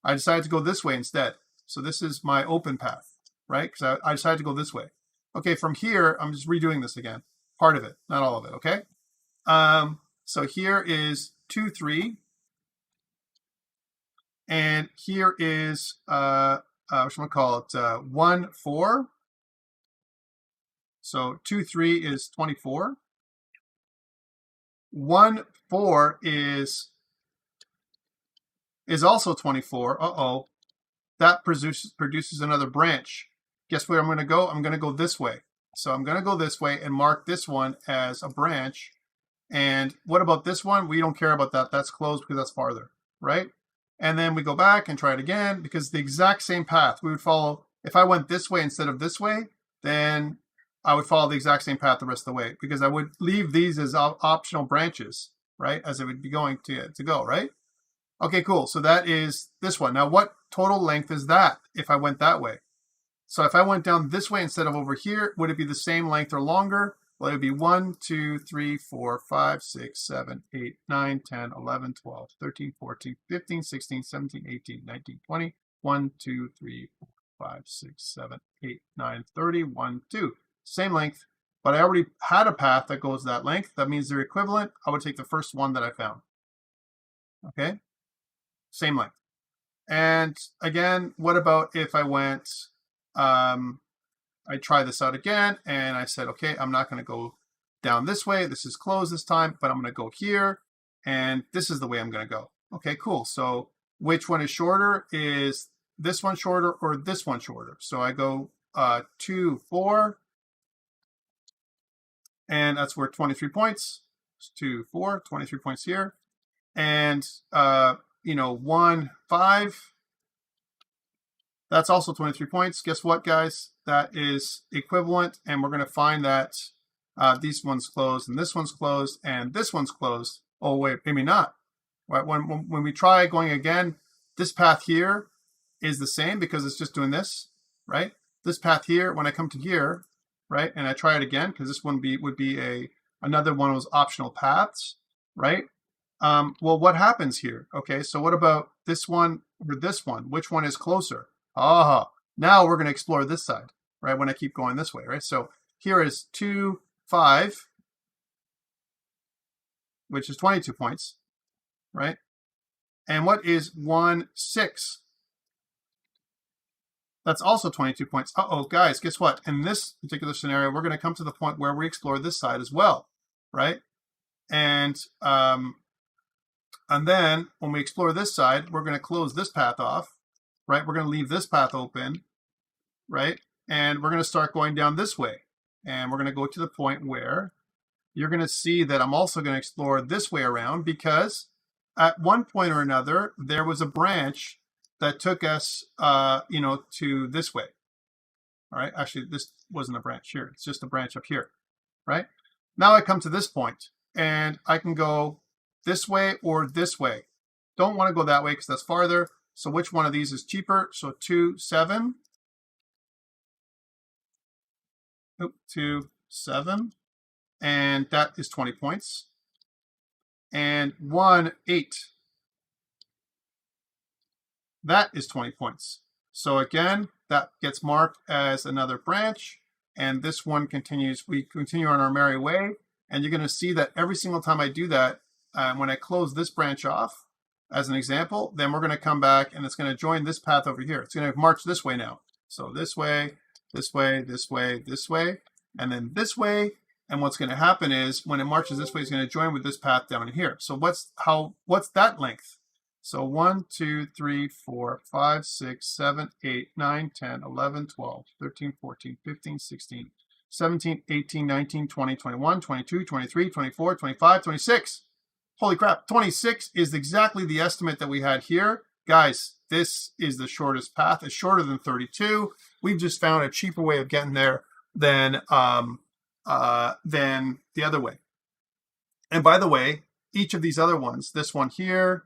I decided to go this way instead. So this is my open path, right? Because I decided to go this way. Okay, from here, I'm just redoing this again. Part of it, not all of it, okay? So here is 2, 3. And here is, what should I call it? 1, 4. So 2, 3 is 24. 1, 4 is also 24. Uh-oh. That produces another branch. Guess where I'm going to go? I'm going to go this way. So I'm going to go this way and mark this one as a branch. And what about this one? We don't care about that. That's closed because that's farther, right? And then we go back and try it again because the exact same path we would follow. If I went this way instead of this way, then I would follow the exact same path the rest of the way because I would leave these as optional branches, right? As it would be going to go, right? Okay, cool. So that is this one. Now, what total length is that if I went that way? So if I went down this way instead of over here, would it be the same length or longer? Well, it would be 1, 2, 3, 4, 5, 6, 7, 8, 9, 10, 11, 12, 13, 14, 15, 16, 17, 18, 19, 20, 1, 2, 3, 4, 5, 6, 7, 8, 9, 30, 1, 2. Same length, but I already had a path that goes that length. That means they're equivalent. I would take the first one that I found. Okay? Same length. And again, what about if I went, I try this out again, and I said, okay, I'm not going to go down this way. This is closed this time, but I'm going to go here, and this is the way I'm going to go. Okay, cool. So which one is shorter? Is this one shorter or this one shorter? So I go 2, 4, and that's worth 23 points. 2, 4, 23 points here. And, 1, 5, that's also 23 points. Guess what, guys? That is equivalent, and we're going to find that these one's closed, and this one's closed, and this one's closed. Oh, wait, maybe not. Right? When we try going again, this path here is the same because it's just doing this, right? This path here, when I come to here, right, and I try it again, because this one would be another one of those optional paths, right? Well, what happens here? Okay, so what about this one or this one? Which one is closer? Now we're going to explore this side, right, when I keep going this way, right? So here is 2, 5, which is 22 points, right? And what is 1, 6? That's also 22 points. Guys, guess what? In this particular scenario, we're going to come to the point where we explore this side as well, right? And then when we explore this side, we're going to close this path off, right? We're going to leave this path open, right? And we're going to start going down this way. And we're going to go to the point where you're going to see that I'm also going to explore this way around, because at one point or another, there was a branch that took us, to this way. All right. Actually, this wasn't a branch here. It's just a branch up here, right? Now I come to this point, and I can go this way or this way. Don't want to go that way because that's farther. So which one of these is cheaper? So 2, 7. 2, 7. And that is 20 points. And 1, 8. That is 20 points. So again, that gets marked as another branch. And this one continues. We continue on our merry way. And you're going to see that every single time I do that, when I close this branch off, as an example, then we're going to come back and it's going to join this path over here. It's going to march this way now. So this way, this way, this way, this way, and then this way. And what's going to happen is when it marches this way, it's going to join with this path down here. So what's that length? So 1, 2, 3, 4, 5, 6, 7, 8, 9, 10, 11, 12, 13, 14, 15, 16, 17, 18, 19, 20, 21, 22, 23, 24, 25, 26. Holy crap, 26 is exactly the estimate that we had here. Guys, this is the shortest path. It's shorter than 32. We've just found a cheaper way of getting there than the other way. And by the way, each of these other ones, this one here,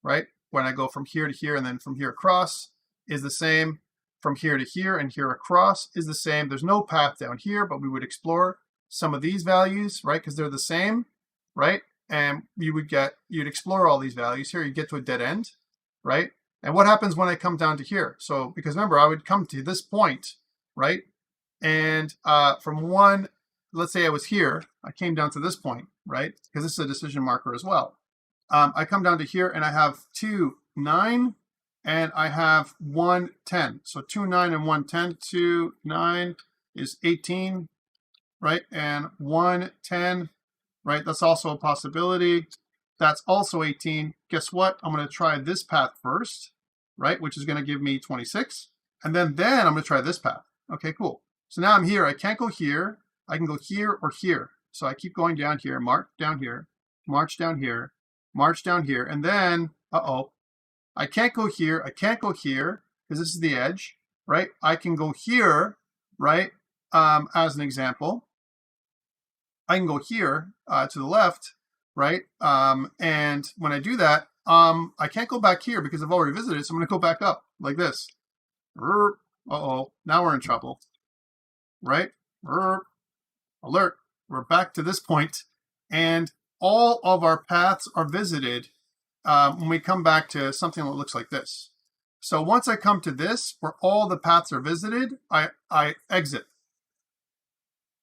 right? When I go from here to here and then from here across is the same. From here to here and here across is the same. There's no path down here, but we would explore some of these values, right? Because they're the same, right? And you'd explore all these values here. You get to a dead end, right? And what happens when I come down to here? So, because remember, I would come to this point, right? And from one, let's say I was here, I came down to this point, right? Because this is a decision marker as well. I come down to here and I have 2, 9, and I have 1, 10. So 2, 9, and 1, 10. 2, 9 is 18, right? And 1, 10, right? That's also a possibility. That's also 18. Guess what? I'm going to try this path first, right? Which is going to give me 26. And then I'm going to try this path. Okay, cool. So now I'm here. I can't go here. I can go here or here. So I keep going down here, march down here, march down here, march down here. And then, I can't go here. I can't go here because this is the edge, right? I can go here, right? As an example, I can go here to the left, right? And when I do that, I can't go back here because I've already visited. So I'm going to go back up like this. Now we're in trouble, right? Alert. We're back to this point, and all of our paths are visited when we come back to something that looks like this. So once I come to this, where all the paths are visited, I exit.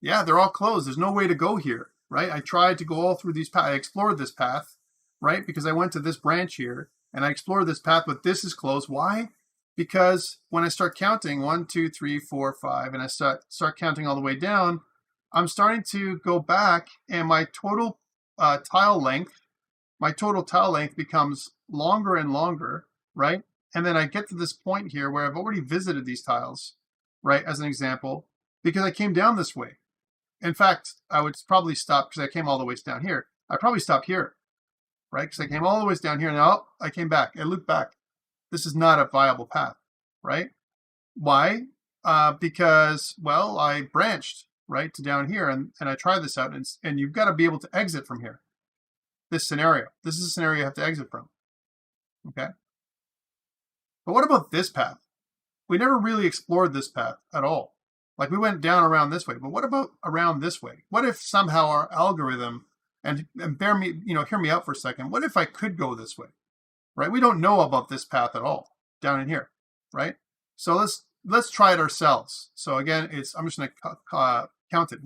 Yeah, they're all closed. There's no way to go here, right? I tried to go all through these paths. I explored this path, right? Because I went to this branch here, and I explored this path, but this is closed. Why? Because when I start counting 1, 2, 3, 4, 5, and I start counting all the way down, I'm starting to go back, and my total tile length, my total tile length becomes longer and longer, right? And then I get to this point here where I've already visited these tiles, right, as an example, because I came down this way. In fact, I would probably stop because I came all the way down here. I probably stopped here, right? Because I came all the way down here. Now I came back. I looped back. This is not a viable path, right? Why? Because, well, I branched, right, to down here, and I tried this out, and you've got to be able to exit from here. This scenario. This is a scenario you have to exit from, okay? But what about this path? We never really explored this path at all. Like, we went down around this way, but what about around this way? What if somehow our algorithm, and bear me, hear me out for a second, what if I could go this way, right? We don't know about this path at all down in here, right? So let's try it ourselves. So again, I'm just going to count it.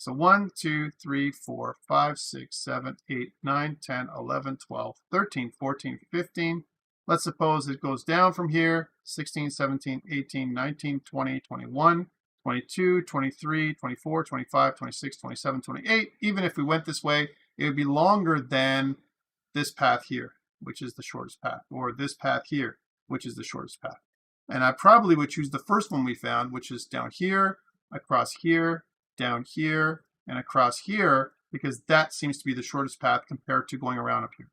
1, 2, 3, 4, 5, 6, 7, 8, 9, 10, 11, 12, 13, 14, 15. Let's suppose it goes down from here, 16, 17, 18, 19, 20, 21, 22, 23, 24, 25, 26, 27, 28. Even if we went this way, it would be longer than this path here, which is the shortest path, or this path here, which is the shortest path. And I probably would choose the first one we found, which is down here, across here, down here, and across here, because that seems to be the shortest path compared to going around up here.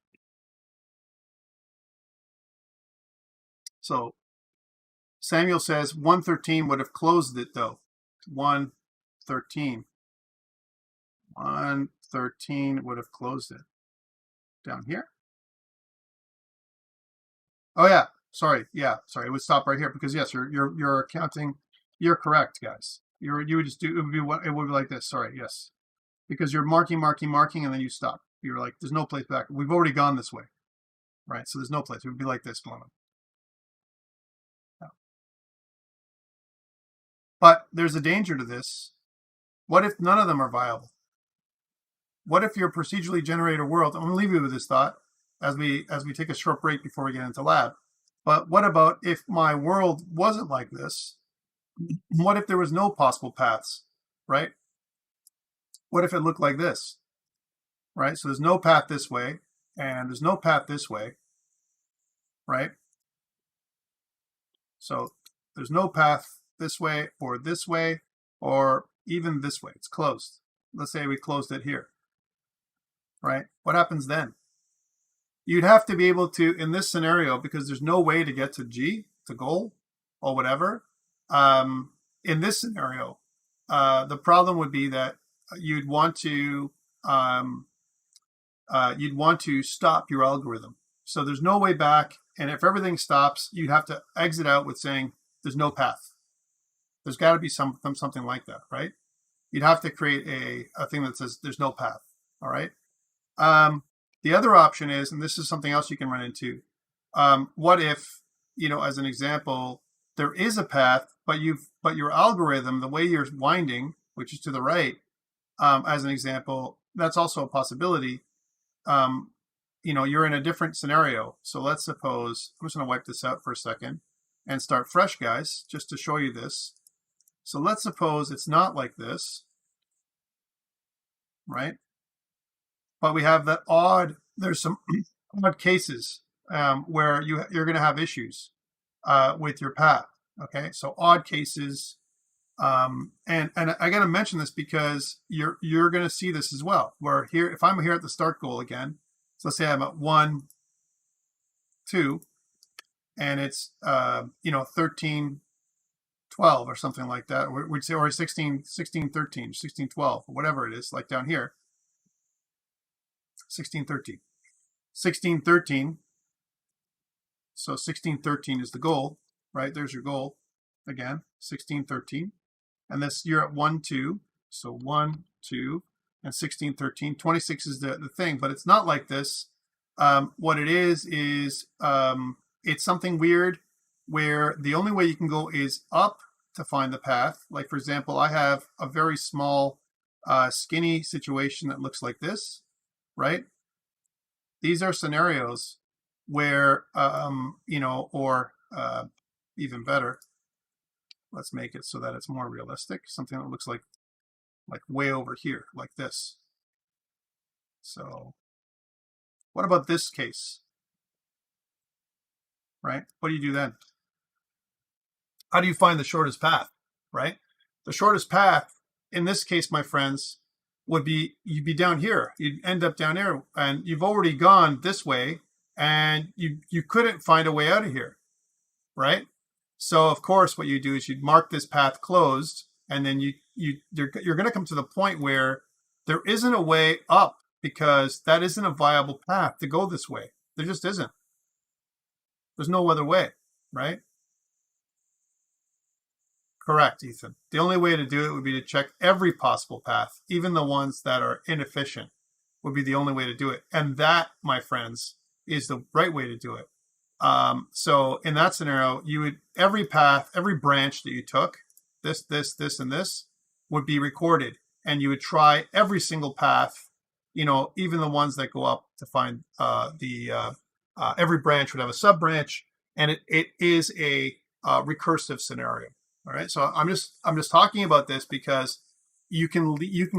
So Samuel says 113 would have closed it though. 113. 113 would have closed it. Down here. Oh yeah, sorry. Yeah, sorry. It would stop right here because yes, you're counting. You're correct, guys. You would just do it would be like this. Sorry, yes, because you're marking, and then you stop. You're like, there's no place back. We've already gone this way, right? So there's no place. It would be like this moment. Yeah. But there's a danger to this. What if none of them are viable? What if your procedurally generated world? I'm going to leave you with this thought as we take a short break before we get into lab. But what about if my world wasn't like this? What if there was no possible paths, right? What if it looked like this, right? So there's no path this way, and there's no path this way, right? So there's no path this way, or even this way. It's closed. Let's say we closed it here, right? What happens then? You'd have to be able to, in this scenario, because there's no way to get to G, to goal, or whatever, in this scenario, the problem would be that you'd want to stop your algorithm. So there's no way back, and if everything stops, you'd have to exit out with saying there's no path. There's got to be something like that, right? You'd have to create a thing that says there's no path. All right. The other option is, and this is something else you can run into. What if, as an example, there is a path, but your algorithm, the way you're winding, which is to the right, as an example, that's also a possibility. You're in a different scenario. So let's suppose, I'm just going to wipe this out for a second and start fresh, guys, just to show you this. So let's suppose it's not like this, right? But we have that there's some odd cases where you're going to have issues with your path. Okay, so odd cases, and I got to mention this because you're going to see this as well. Where here, if I'm here at the start goal again, so let's say I'm at 1, 2, and it's 13, 12 or something like that. We'd say, or 16, 13, 16, 12, or whatever it is, like down here. 16, 13. 16, 13. So 16, 13 is the goal, right? There's your goal again, 16, 13. And this, you're at 1, 2. So 1, 2, and 16, 13. 26 is the thing, but it's not like this. What it is it's something weird where the only way you can go is up to find the path. Like, for example, I have a very small, skinny situation that looks like this, right? These are scenarios where, or even better, let's make it so that it's more realistic. Something that looks like way over here, like this. So What about this case? Right? What do you do then? How do you find the shortest path? Right? The shortest path in this case, my friends, would be you'd be down here. You'd end up down there, and you've already gone this way, and you couldn't find a way out of here, right? So of course, what you do is you'd mark this path closed, and then you're going to come to the point where there isn't a way up because that isn't a viable path to go this way. There just isn't. There's no other way, right? Correct, Ethan. The only way to do it would be to check every possible path, even the ones that are inefficient would be the only way to do it. And that, my friends, is the right way to do it. So in that scenario, you would, every path, every branch that you took, this, and this, would be recorded. And you would try every single path, even the ones that go up to find every branch would have a sub branch, and it is a recursive scenario. All right, so I'm just talking about this because you can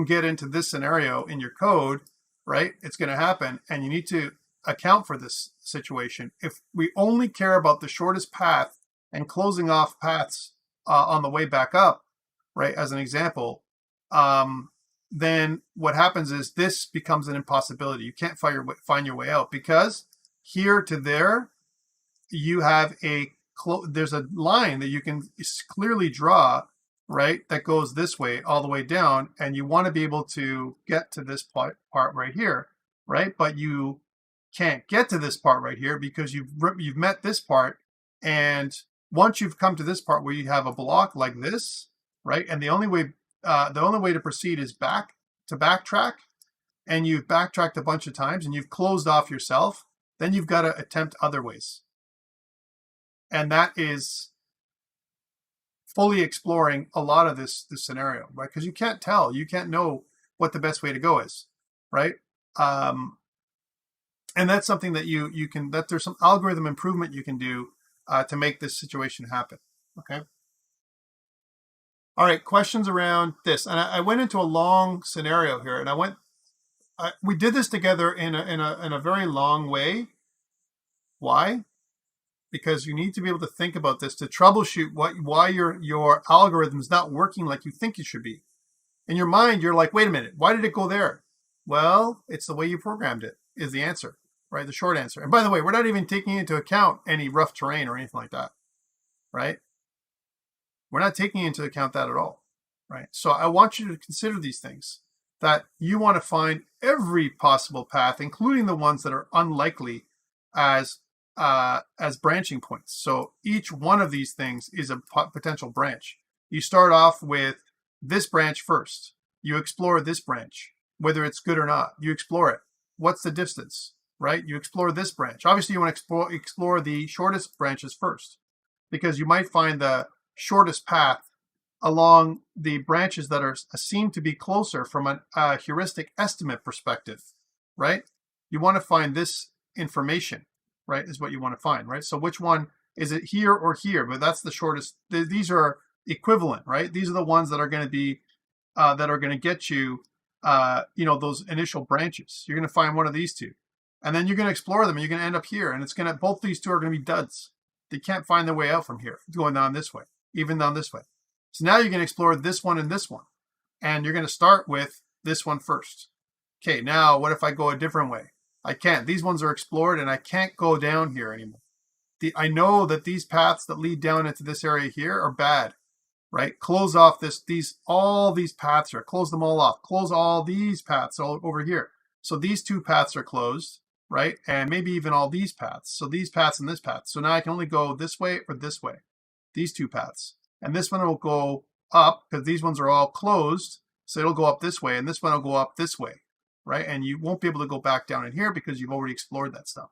get into this scenario in your code, right? It's going to happen, and you need to account for this situation. If we only care about the shortest path and closing off paths on the way back up, right, as an example, then what happens is this becomes an impossibility. You can't find your way out because here to there, you have there's a line that you can clearly draw, right, that goes this way all the way down, and you want to be able to get to this part right here, right? But you can't get to this part right here because you've met this part, and once you've come to this part where you have a block like this, right, and the only way to proceed is backtrack, and you've backtracked a bunch of times and you've closed off yourself, then you've got to attempt other ways. And that is fully exploring a lot of this scenario, right? Because you can't know what the best way to go is, right? And that's something that that there's some algorithm improvement you can do to make this situation happen. Okay. All right, questions around this, and I went into a long scenario here, and we did this together in a very long way. Why? Because you need to be able to think about this to troubleshoot why your algorithm is not working like you think it should be. In your mind, you're like, wait a minute, why did it go there? Well, it's the way you programmed it is the answer, right? The short answer. And by the way, we're not even taking into account any rough terrain or anything like that, right? We're not taking into account that at all, right? So I want you to consider these things, that you want to find every possible path, including the ones that are unlikely as branching points. So each one of these things is a potential branch. You start off with this branch first. You explore this branch, whether it's good or not. You explore it. What's the distance, right? You explore this branch. Obviously, you want to explore the shortest branches first, because you might find the shortest path along the branches that are seem to be closer from a heuristic estimate perspective, right? You want to find this information, right, is what you want to find, right? So which one is it, here or here? But that's the shortest. These are equivalent, right? These are the ones that are going to be that are going to get you, those initial branches. You're going to find one of these two, and then you're going to explore them, and you're going to end up here, and both these two are going to be duds. They can't find their way out from here, going down this way, even down this way. So now you're going to explore this one and this one, and you're going to start with this one first. Okay, now what if I go a different way? I can't. These ones are explored, and I can't go down here anymore. I know that these paths that lead down into this area here are bad, right? Close off all these paths here. Close them all off. Close all these paths all over here. So these two paths are closed, right? And maybe even all these paths. So these paths and this path. So now I can only go this way or this way. These two paths. And this one will go up because these ones are all closed. So it'll go up this way, and this one will go up this way, right? And you won't be able to go back down in here because you've already explored that stuff.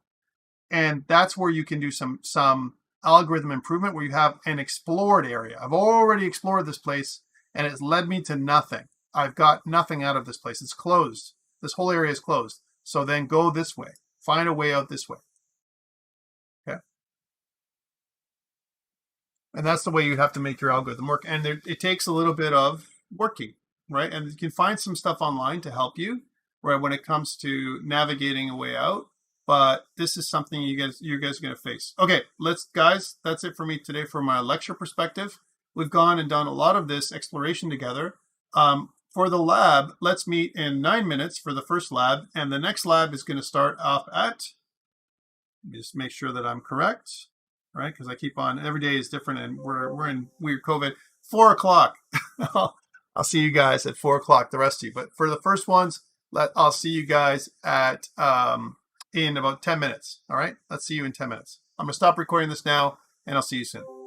And that's where you can do some algorithm improvement, where you have an explored area. I've already explored this place, and it's led me to nothing. I've got nothing out of this place. It's closed. This whole area is closed. So then go this way. Find a way out this way. Okay. And that's the way you have to make your algorithm work. And it takes a little bit of working, right? And you can find some stuff online to help you, right, when it comes to navigating a way out. but this is something you guys are going to face. Okay, guys, that's it for me today from my lecture perspective. We've gone and done a lot of this exploration together. For the lab, let's meet in 9 minutes for the first lab, and the next lab is going to start off at, let me just make sure that I'm correct, right? Because I keep on, every day is different, and we're in weird COVID. 4 o'clock. I'll see you guys at 4 o'clock, the rest of you. But for the first ones, I'll see you guys at in about 10 minutes. All right, let's see you in 10 minutes. I'm gonna stop recording this now, and I'll see you soon.